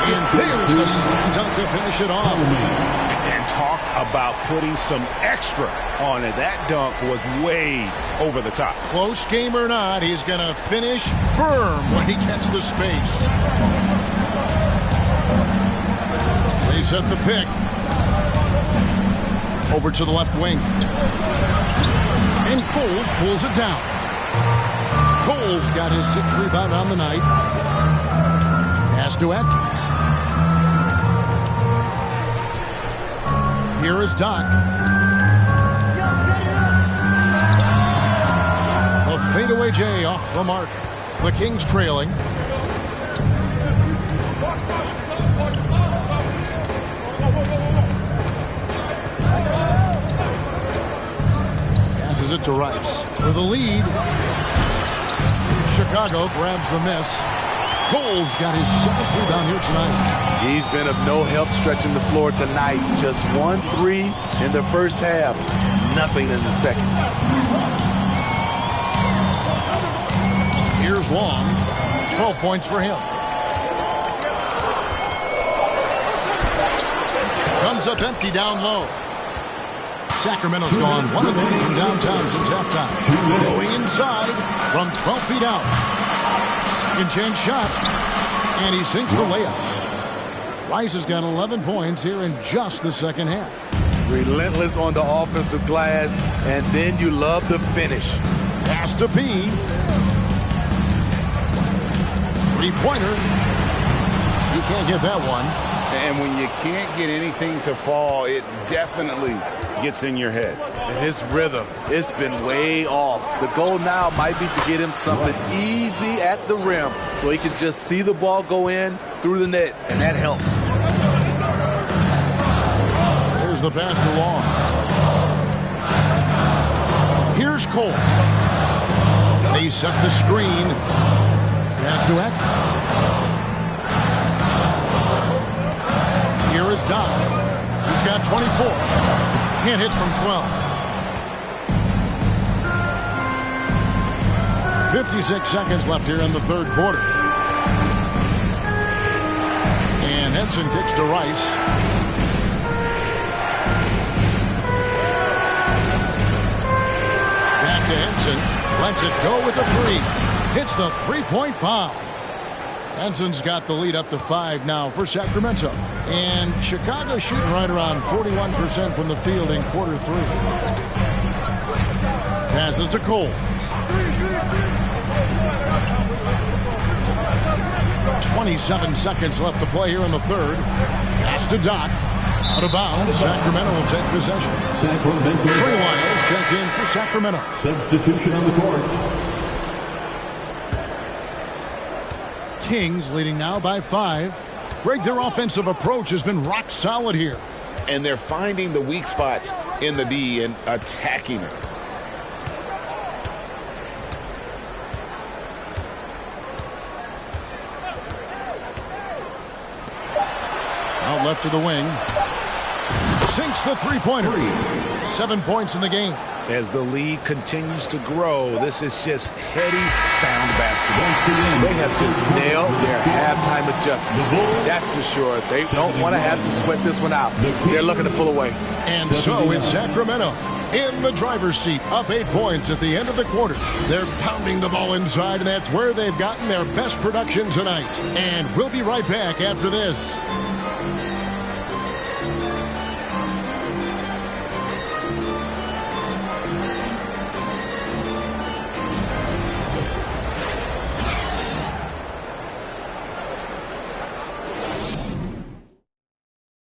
And there's the slam dunk to finish it off. And talk about putting some extra on it. That dunk was way over the top. Close game or not, he's going to finish firm when he gets the space. They set the pick. Over to the left wing. And Coles pulls it down. Coles got his 6th rebound on the night. Pass to Atkins. Here is Doc. The fadeaway J off the mark. The Kings trailing. Passes it to Rice. For the lead. Chicago grabs the miss. Coles got his 7th rebound here tonight. He's been of no help stretching the floor tonight. Just 1 3 in the first half. Nothing in the second. Here's Long. 12 points for him. Comes up empty down low. Sacramento's gone 1 of 3 from downtown since halftime. Going inside from 12 feet out. Second chance shot. And he sinks the layup. Rice has got 11 points here in just the second half. Relentless on the offensive glass, and then you love the finish. Pass to P. Three-pointer. He can't get that one. And when you can't get anything to fall, it definitely gets in your head. And his rhythm, it's been way off. The goal now might be to get him something easy at the rim so he can just see the ball go in through the net, and that helps. Here's the pass to Long. Here's Cole. They set the screen. Pass to Atkins. Here is Doc. He's got 24. Can't hit from 12. 56 seconds left here in the third quarter. And Henson kicks to Rice. Back to Henson. Lets it go with a three. Hits the three-point bomb. Henson's got the lead up to 5 now for Sacramento. And Chicago shooting right around 41% from the field in quarter 3. Passes to Cole. 27 seconds left to play here in the third. Pass to Doc. Out of bounds. Sacramento will take possession. Trey Lyles checked in for Sacramento. Substitution on the court. Kings leading now by 5. Greg, their offensive approach has been rock solid here. And they're finding the weak spots in the D and attacking it. Out left to the wing. Sinks the three-pointer. 7 points in the game. As the lead continues to grow, this is just heady, sound basketball. They have just nailed their halftime adjustments. That's for sure. They don't want to have to sweat this one out. They're looking to pull away. And so it's Sacramento in the driver's seat, up 8 points at the end of the quarter. They're pounding the ball inside, and that's where they've gotten their best production tonight. And we'll be right back after this.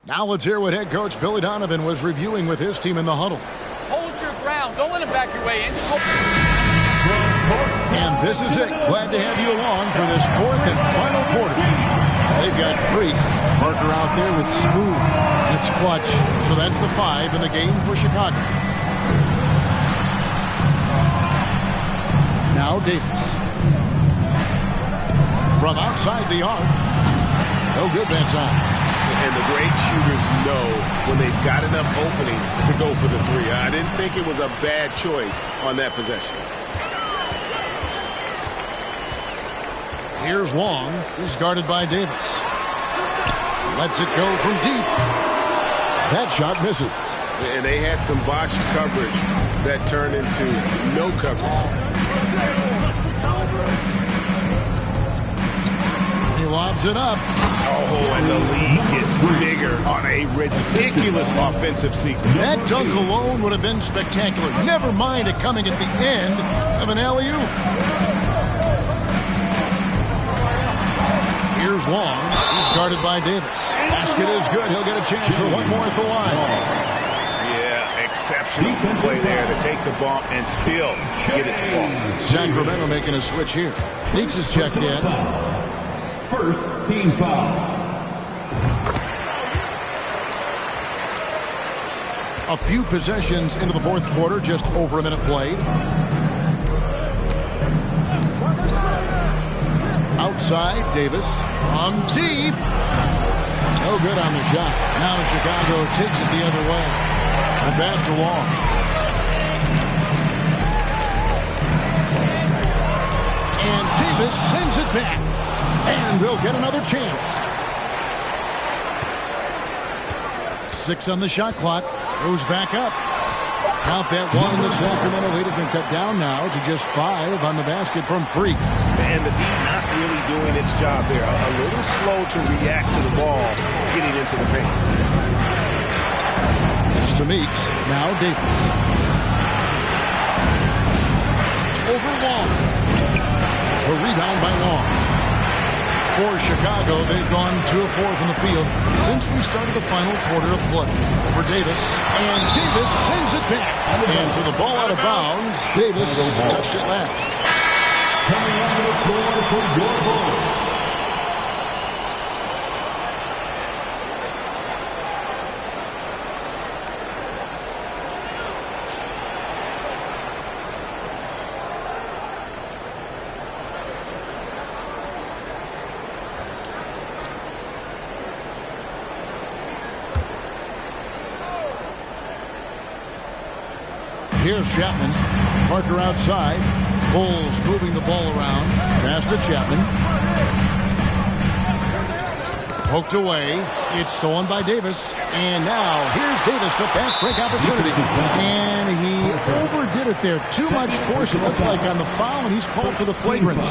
Now let's hear what head coach Billy Donovan was reviewing with his team in the huddle. Hold your ground. Don't let him back your way in. Just hold. And this is it. Glad to have you along for this fourth and final quarter. They've got 3. Parker out there with smooth. It's clutch. So that's the 5 in the game for Chicago. Now Davis. From outside the arc. No good that time. And the great shooters know when they've got enough opening to go for the 3. I didn't think it was a bad choice on that possession. Here's Long. He's guarded by Davis. Lets it go from deep. That shot misses. And they had some botched coverage that turned into no coverage. He lobs it up. Oh, and the lead gets bigger on a ridiculous offensive sequence. That dunk alone would have been spectacular. Never mind it coming at the end of an alley-oop. Here's Long. He's guarded by Davis. Basket is good. He'll get a chance for one more at the line. Yeah, exceptional play there to take the bump and still get it to fall. Sacramento making a switch here. Deeks is checked in. First team foul. A few possessions into the fourth quarter, just over a minute played. Outside, Davis on deep. No good on the shot. Now Chicago takes it the other way. The pass to Long. And Davis sends it back. And they'll get another chance. 6 on the shot clock. Goes back up. Count that one. The Sacramento lead has been cut down now to just 5 on the basket from Freak. And the D not really doing its job there. A little slow to react to the ball getting into the paint. Pass to to Meeks. Now Davis. Over Long. A rebound by Long. For Chicago, they've gone 2 of 4 from the field since we started the final quarter of play. For Davis, and Davis sends it back. And for the ball out of bounds, Davis touched it last. Coming onto the floor for your Bulls. Here's Chapman. Parker outside. Bulls moving the ball around. Pass to Chapman. Poked away. It's stolen by Davis. And now here's Davis, the fast break opportunity. And he overdid it there. Too much force, it looked like, on the foul, and he's called for the flagrant.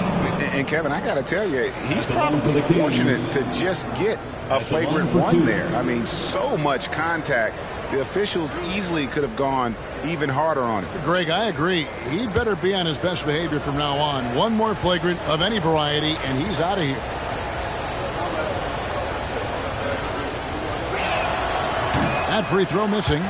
And Kevin, I got to tell you, he's probably fortunate to just get a flagrant one there. I mean, so much contact. The officials easily could have gone even harder on it. Greg, I agree. He better be on his best behavior from now on. One more flagrant of any variety, and he's out of here. That free throw missing.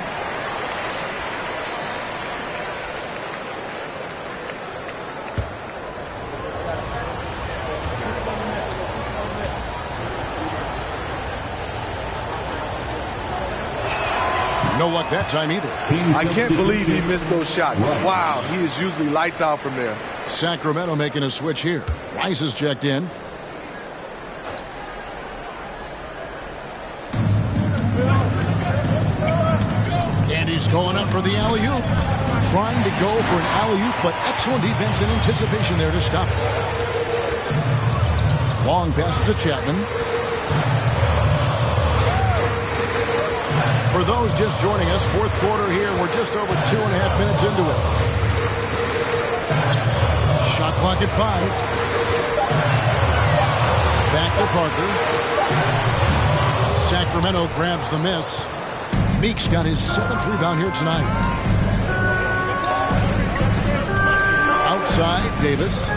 No luck that time either. I can't believe he missed those shots. Wow, he is usually lights out from there. Sacramento making a switch here. Rice is checked in. And he's going up for the alley-oop. Trying to go for an alley-oop, but excellent defense and anticipation there to stop it. Long passes to Chapman. For those just joining us, fourth quarter here. We're just over 2.5 minutes into it. Shot clock at 5. Back to Parker. Sacramento grabs the miss. Meeks got his 7th rebound here tonight. Outside, Davis.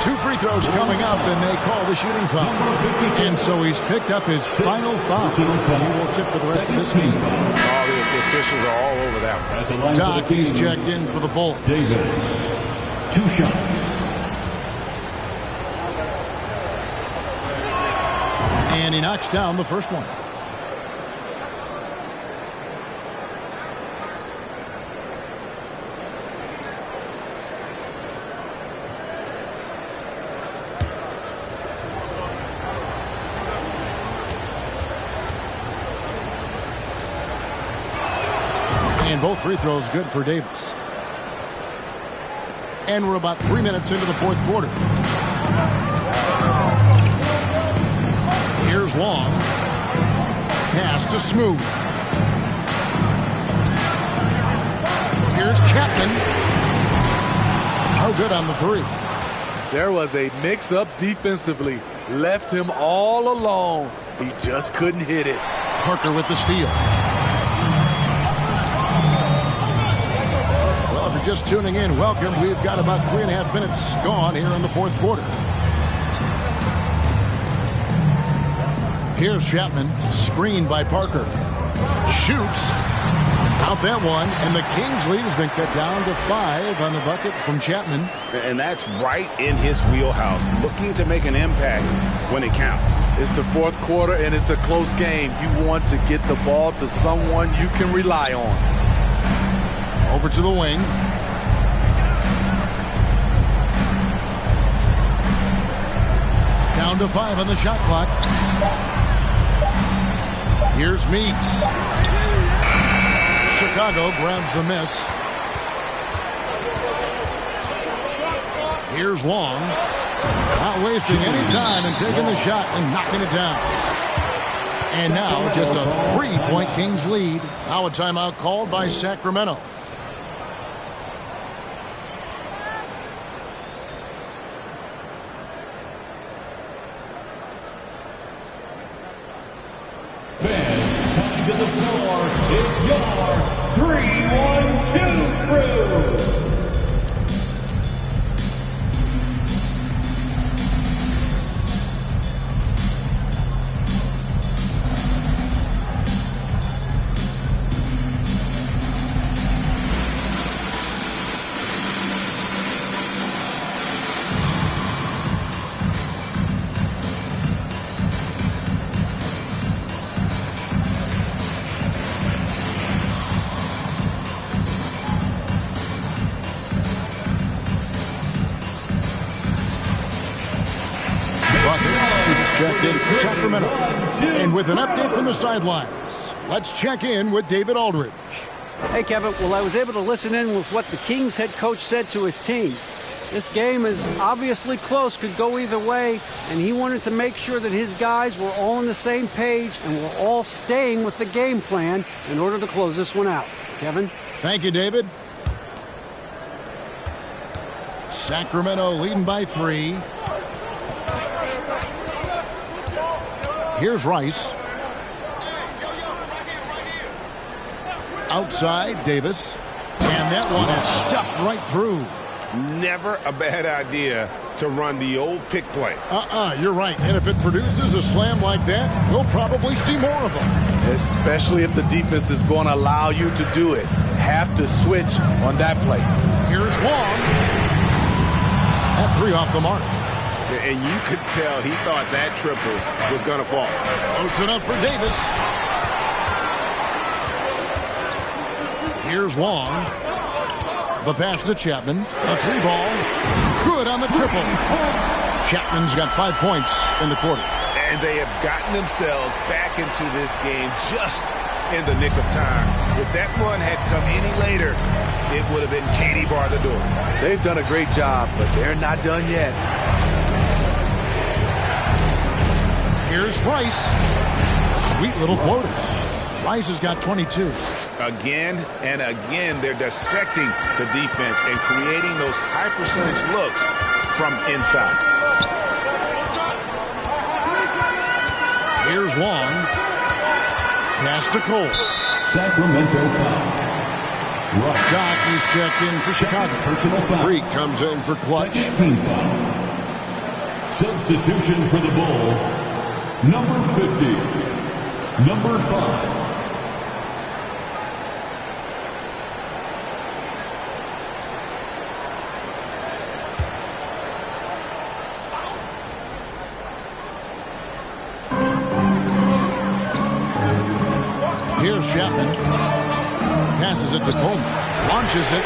2 free throws coming up, and they call the shooting foul. And so he's picked up his final foul. He will sit for the rest of this game. All the officials are all over that one. Doc, he's checked in for the Bulls. Davis, 2 shots. And he knocks down the first one. And both free throws good for Davis. And we're about 3 minutes into the fourth quarter. Here's Long. Pass to Smooth. Here's Chapman. Oh, good on the 3. There was a mix-up defensively. Left him all alone. He just couldn't hit it. Parker with the steal. Well, if you're just tuning in, welcome. We've got about 3.5 minutes gone here in the fourth quarter. Here's Chapman, screened by Parker. Shoots. Out that one, and the Kings' lead has been cut down to 5 on the bucket from Chapman. And that's right in his wheelhouse, looking to make an impact when it counts. It's the fourth quarter, and it's a close game. You want to get the ball to someone you can rely on. Over to the wing. Down to 5 on the shot clock. Here's Meeks. Chicago grabs the miss. Here's Long. Not wasting any time and taking the shot and knocking it down. And now just a 3-point Kings lead. Now a timeout called by Sacramento. To the floor checked in for Sacramento. And with an update from the sidelines, let's check in with David Aldridge. Hey, Kevin. Well, I was able to listen in with what the Kings head coach said to his team. This game is obviously close, could go either way, and he wanted to make sure that his guys were all on the same page and were all staying with the game plan in order to close this one out. Kevin? Thank you, David. Sacramento leading by 3. Here's Rice. Outside, Davis. And that one is stuffed right through. Never a bad idea to run the old pick play. You're right. And if it produces a slam like that, we'll probably see more of them. Especially if the defense is going to allow you to do it. Have to switch on that play. Here's Long. That 3 off the mark. And you could tell he thought that triple was going to fall. Loads it up for Davis. Here's Long. The pass to Chapman. A 3-ball. Good on the triple. Chapman's got 5 points in the quarter. And they have gotten themselves back into this game just in the nick of time. If that one had come any later, it would have been Katie bar the door. They've done a great job, but they're not done yet. Here's Rice. Sweet little floater. Rice has got 22. Again and again, they're dissecting the defense and creating those high percentage looks from inside. Here's Long. Pass to Cole. Sacramento foul. Doc is checked in for Chicago. Freak comes in for clutch. Team foul. Substitution for the Bulls. Number 50. Number 5. Here's Chapman. Passes it to Coleman. Launches it.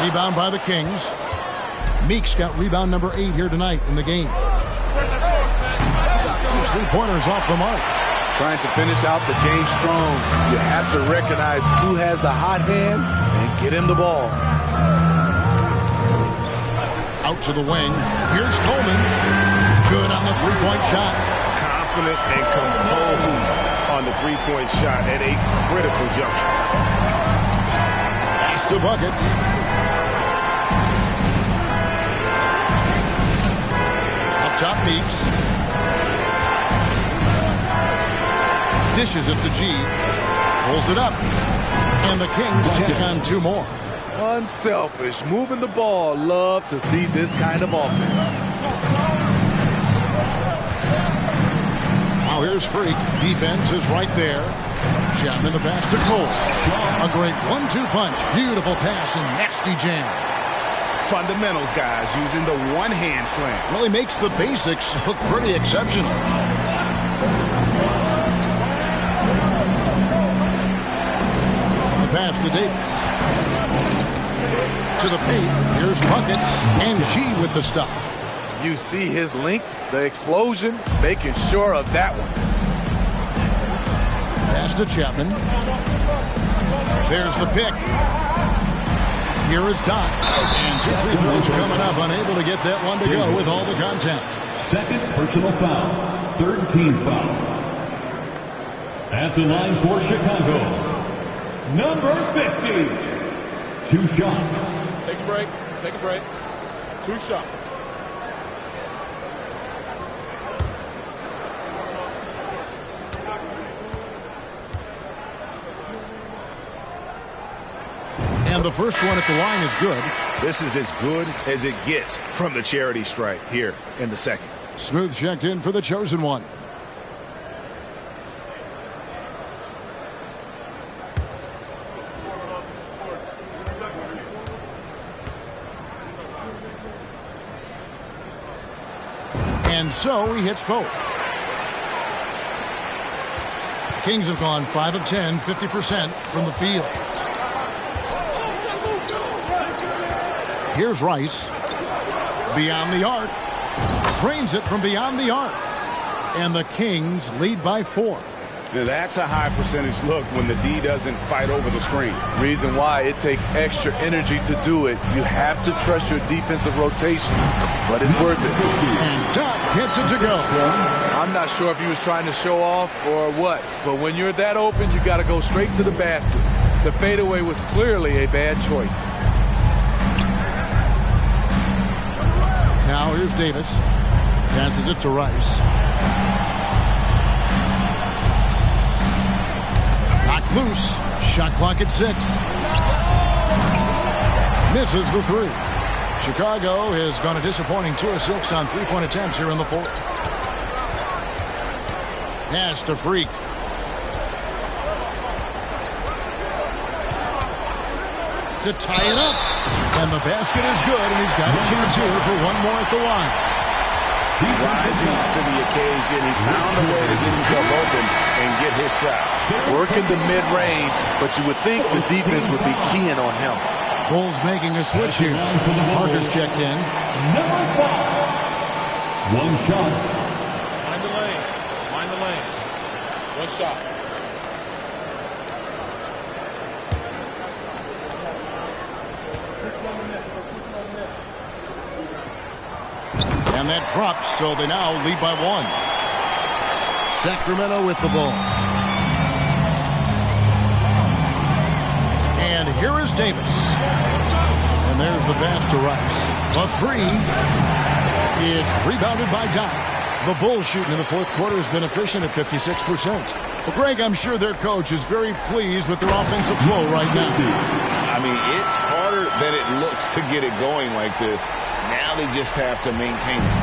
Rebound by the Kings. Meeks got rebound number 8 here tonight in the game. Those 3-pointers off the mark. Trying to finish out the game strong. You have to recognize who has the hot hand and get him the ball. Out to the wing. Here's Coleman. Good on the 3-point shot. Confident and composed on the 3-point shot at a critical juncture. Pass to buckets. Up top, Meeks. Dishes it to G. Pulls it up. And the Kings tack on 2 more. Unselfish. Moving the ball. Love to see this kind of offense. Now here's Freak. Defense is right there. Chapman the pass to Cole. A great 1-2 punch. Beautiful pass and nasty jam. Fundamentals, guys, using the one-hand slam. Really makes the basics look pretty exceptional. The pass to Davis. To the paint. Here's buckets. And G with the stuff. You see his length, the explosion, making sure of that one. Pass to Chapman. There's the pick. Here is Doc. And 2 free throws coming up. Unable to get that one to go with all the contact. Second personal foul. Third team foul. At the line for Chicago. Number 50. 2 shots. Take a break. Take a break. 2 shots. And the first one at the line is good. This is as good as it gets from the charity stripe here in the second. Smooth checked in for the chosen one. And so he hits both. The Kings have gone 5 of 10, 50% from the field. Here's Rice. Beyond the arc. drains it from beyond the arc. And the Kings lead by 4. Now that's a high percentage look when the D doesn't fight over the screen. Reason why it takes extra energy to do it. You have to trust your defensive rotations, but it's worth it. And Doc gets it to go. I'm not sure if he was trying to show off or what, but when you're that open, you got to go straight to the basket. The fadeaway was clearly a bad choice. Now here's Davis. Passes it to Rice. Knocked loose. Shot clock at 6. Misses the 3. Chicago has gone a disappointing 2 of 6 on 3-point attempts here in the 4th. Pass to Freak. To tie it up. And the basket is good, and he's got a chance here for one more at the line. Rising to the occasion. He found a way to get himself open and get his shot. Working the mid-range, but you would think the defense would be keying on him. Bulls making a switch here. Parker's checked in. Number 5. One shot. Mind the lanes. Mind the lanes. One shot. And that drops, so they now lead by 1. Sacramento with the ball. And here is Davis. And there's the pass to Rice. A 3. It's rebounded by Doc. The Bulls shooting in the 4th quarter has been efficient at 56%. Well, Greg, I'm sure their coach is very pleased with their offensive flow right now. I mean, it's harder than it looks to get it going like this. Now they just have to maintain it.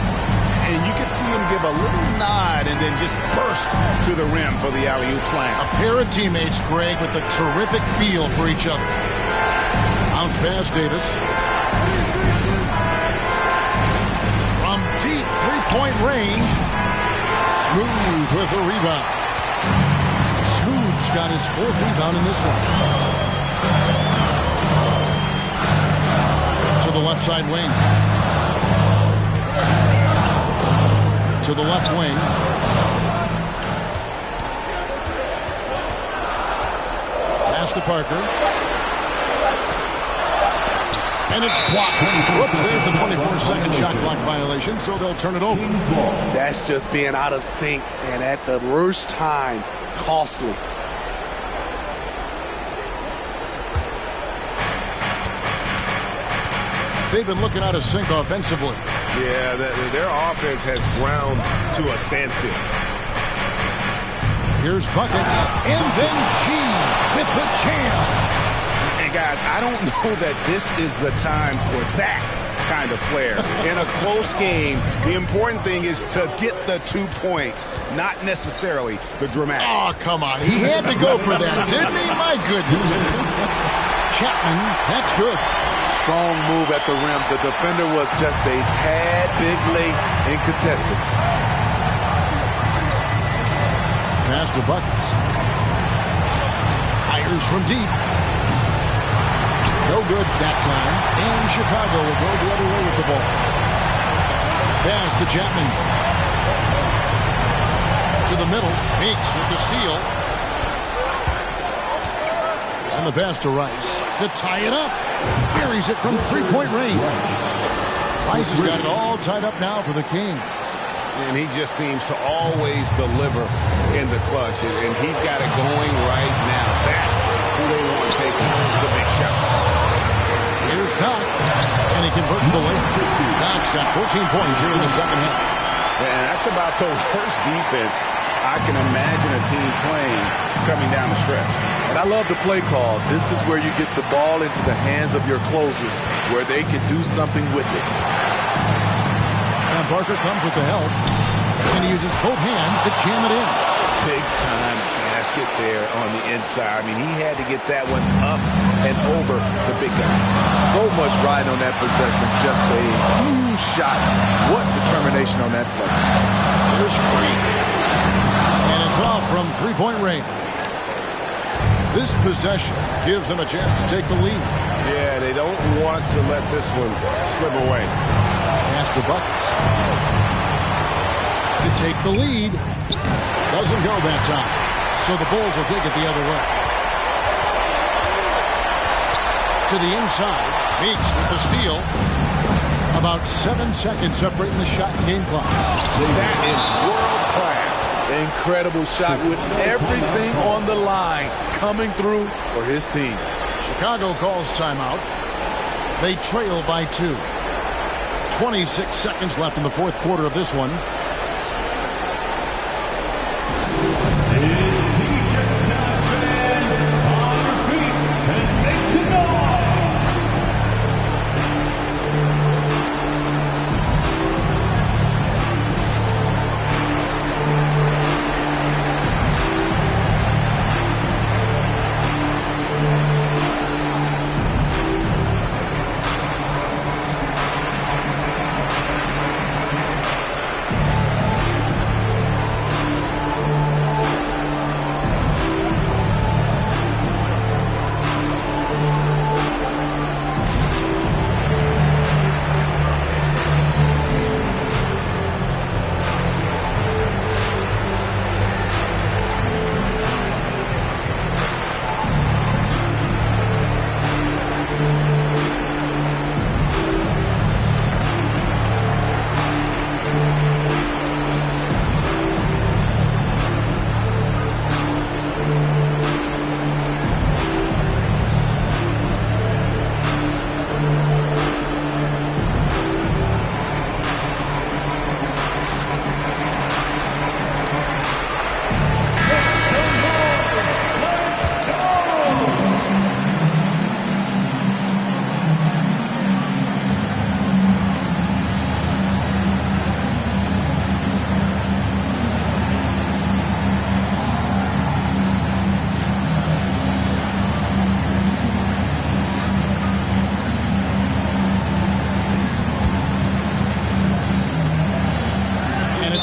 And you can see him give a little nod and then just burst to the rim for the alley-oop slam. A pair of teammates, Greg, with a terrific feel for each other. Bounce pass, Davis. From deep three-point range. Smooth with the rebound. Smooth's got his 4th rebound in this one. To the left side wing. To the left wing. Pass to Parker. And it's blocked. Whoops, there's the 24-second shot clock violation, so they'll turn it over. That's just being out of sync, and at the worst time, costly. They've been looking out of sync offensively. Yeah, their offense has ground to a standstill. Here's buckets, and then G with the jam. And guys, I don't know that this is the time for that kind of flair. In a close game, the important thing is to get the 2 points, not necessarily the dramatics. Oh, come on. He had to go for that, didn't he? My goodness. Chapman, that's good. Strong move at the rim. The defender was just a tad bit late and contested. Pass to Buckets. Fires from deep. No good that time. And Chicago will go the other way with the ball. Pass to Chapman. To the middle. Meeks with the steal. And the pass to Rice to tie it up. Buries it from 3-point range. Rice has got it all tied up now for the Kings. And he just seems to always deliver in the clutch. And he's got it going right now. That's who they want taking the big shot. Here's Doc. And he converts the layup. Doc's got 14 points here in the second half. And that's about the worst defense I can imagine a team playing coming down the stretch. And I love the play call. This is where you get the ball into the hands of your closers, where they can do something with it. And Parker comes with the help. And he uses both hands to jam it in. Big time basket there on the inside. I mean, he had to get that one up and over the big guy. So much riding on that possession. Just a huge shot. What determination on that play. Here's Freak. And it's off from 3-point range. This possession gives them a chance to take the lead. Yeah, they don't want to let this one slip away. Pass to Buckets. take the lead. Doesn't go that time. So the Bulls will take it the other way. To the inside. Meeks with the steal. About 7 seconds separating the shot and game clocks. That is world class. Incredible shot with everything on the line coming through for his team. Chicago calls timeout. They trail by 2. 26 seconds left in the fourth quarter of this one.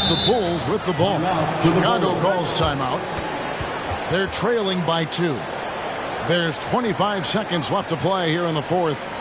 It's the Bulls with the ball. Chicago calls timeout. They're trailing by 2. There's 25 seconds left to play here in the fourth.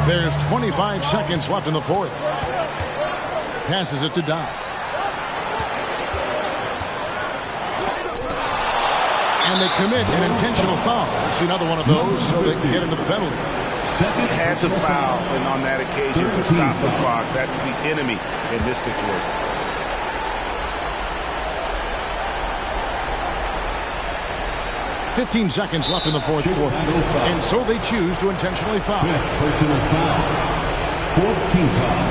There's 25 seconds left in the fourth. Passes it to Dodd. And they commit an intentional foul. See another one of those so they can get into the penalty. Had to foul and on that occasion to stop the clock. That's the enemy in this situation. .15 seconds left in the fourth quarter. And so they choose to intentionally foul. Personal foul. 14th foul.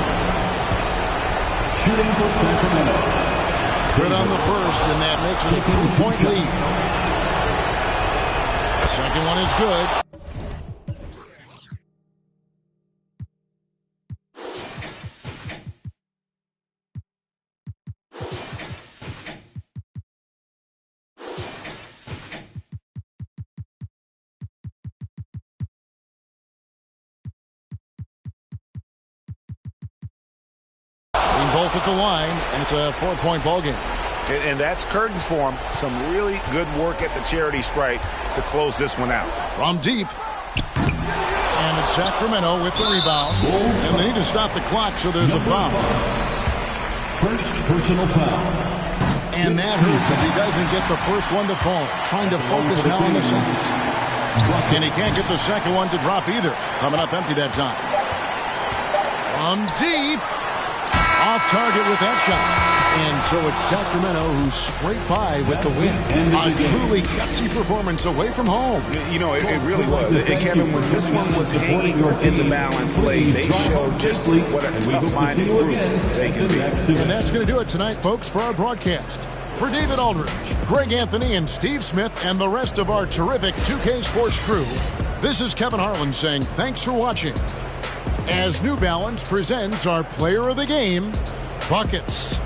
Shooting for Sacramento. Good on the first, and that makes it a 3-point lead. Second one is good. Both at the line, and it's a 4-point ball game. And that's curtains for him. Some really good work at the charity stripe to close this one out. From deep. And it's Sacramento with the rebound. And they need to stop the clock, so there's a foul. First personal foul. And that hurts as he doesn't get the first one to fall. Trying to focus now on the second. And he can't get the second one to drop either. Coming up empty that time. From deep. Off target with that shot. And so it's Sacramento who scraped by with the win. A truly gutsy performance away from home. You know, it really was. And Kevin, when this one was hanging in the balance late, they showed just what a tough-minded group they can be. And that's going to do it tonight, folks, for our broadcast. For David Aldridge, Greg Anthony, and Steve Smith, and the rest of our terrific 2K Sports crew, this is Kevin Harlan saying thanks for watching. As New Balance presents our Player of the Game, Buckets.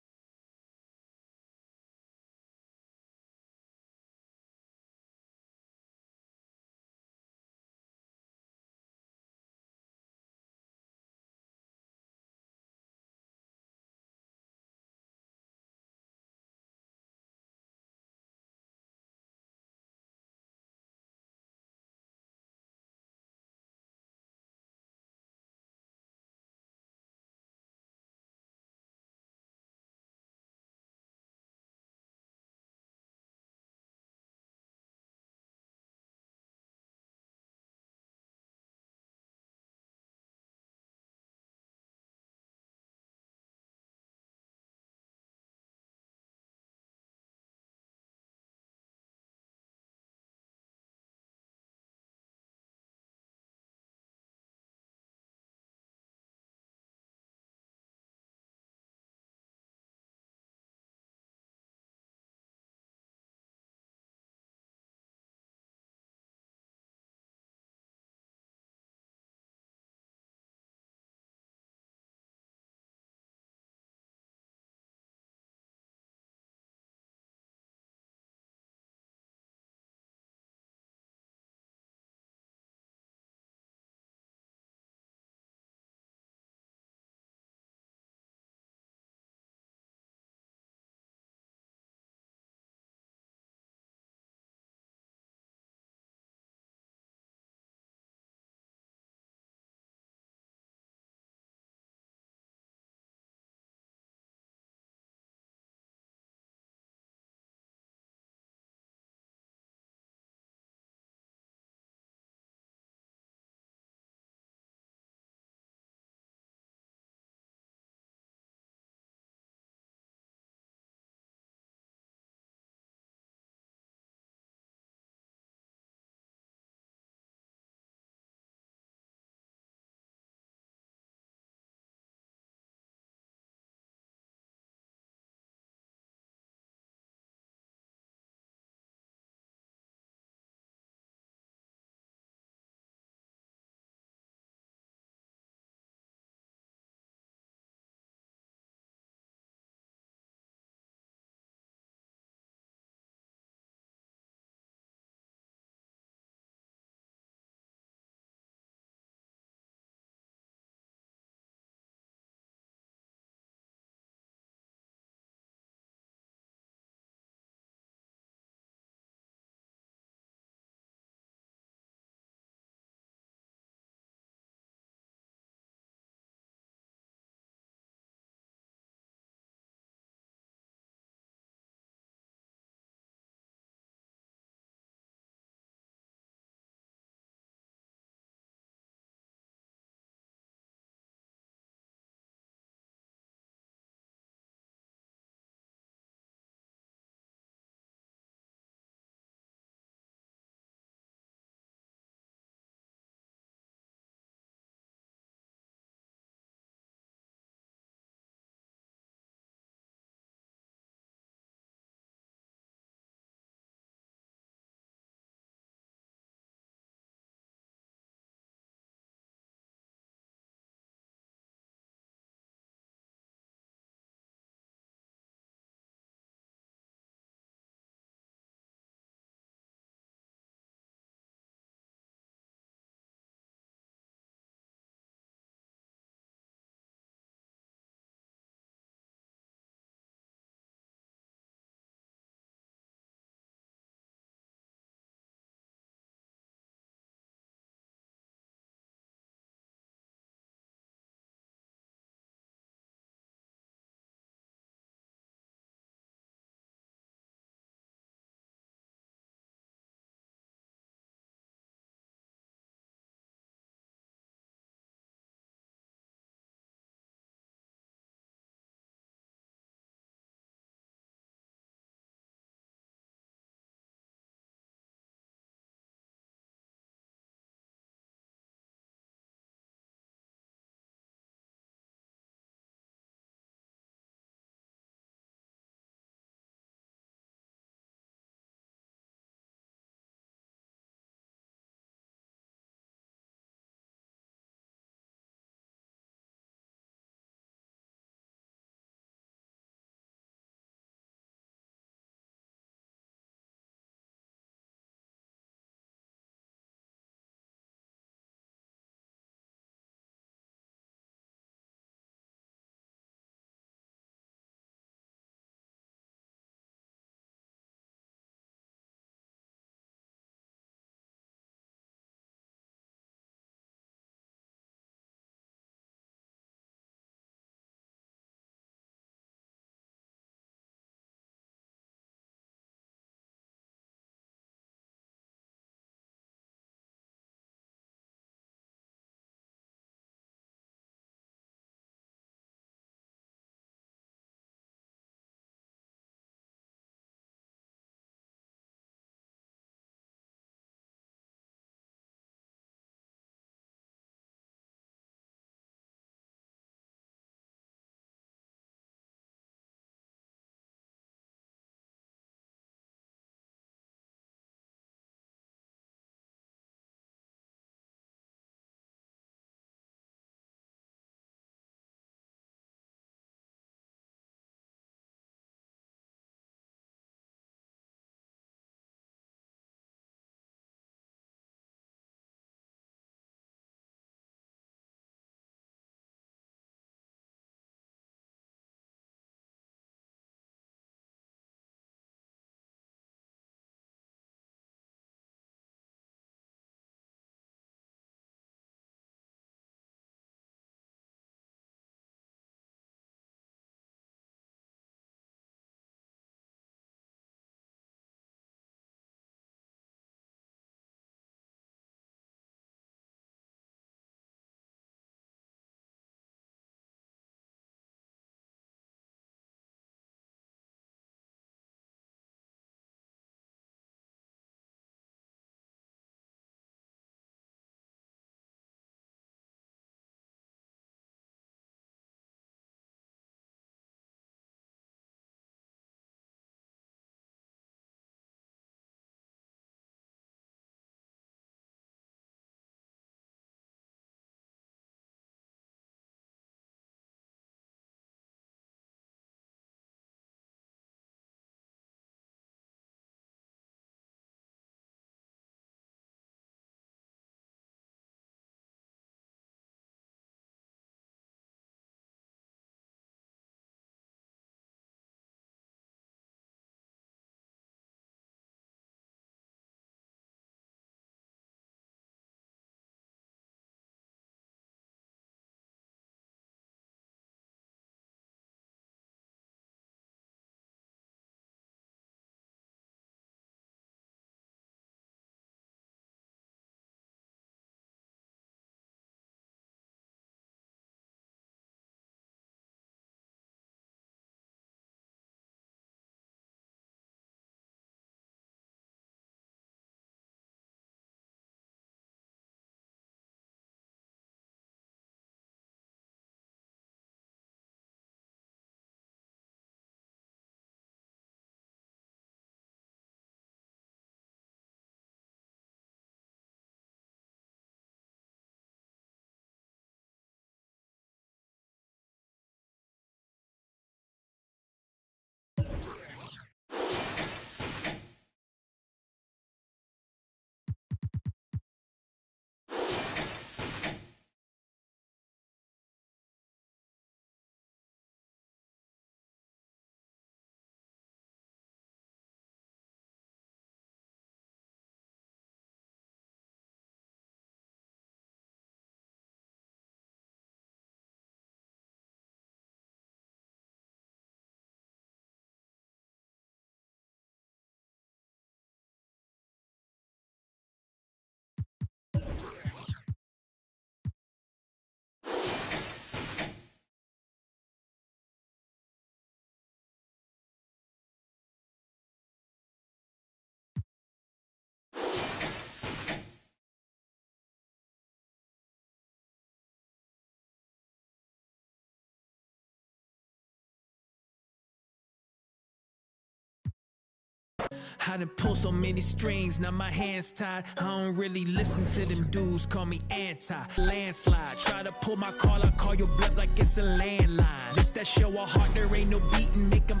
I done pull so many strings, now my hands tied. I don't really listen to them dudes, call me anti-landslide. Try to pull my call, I call your bluff like it's a landline. It's that show a heart, there ain't no beating, make them.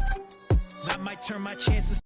I might turn my chances.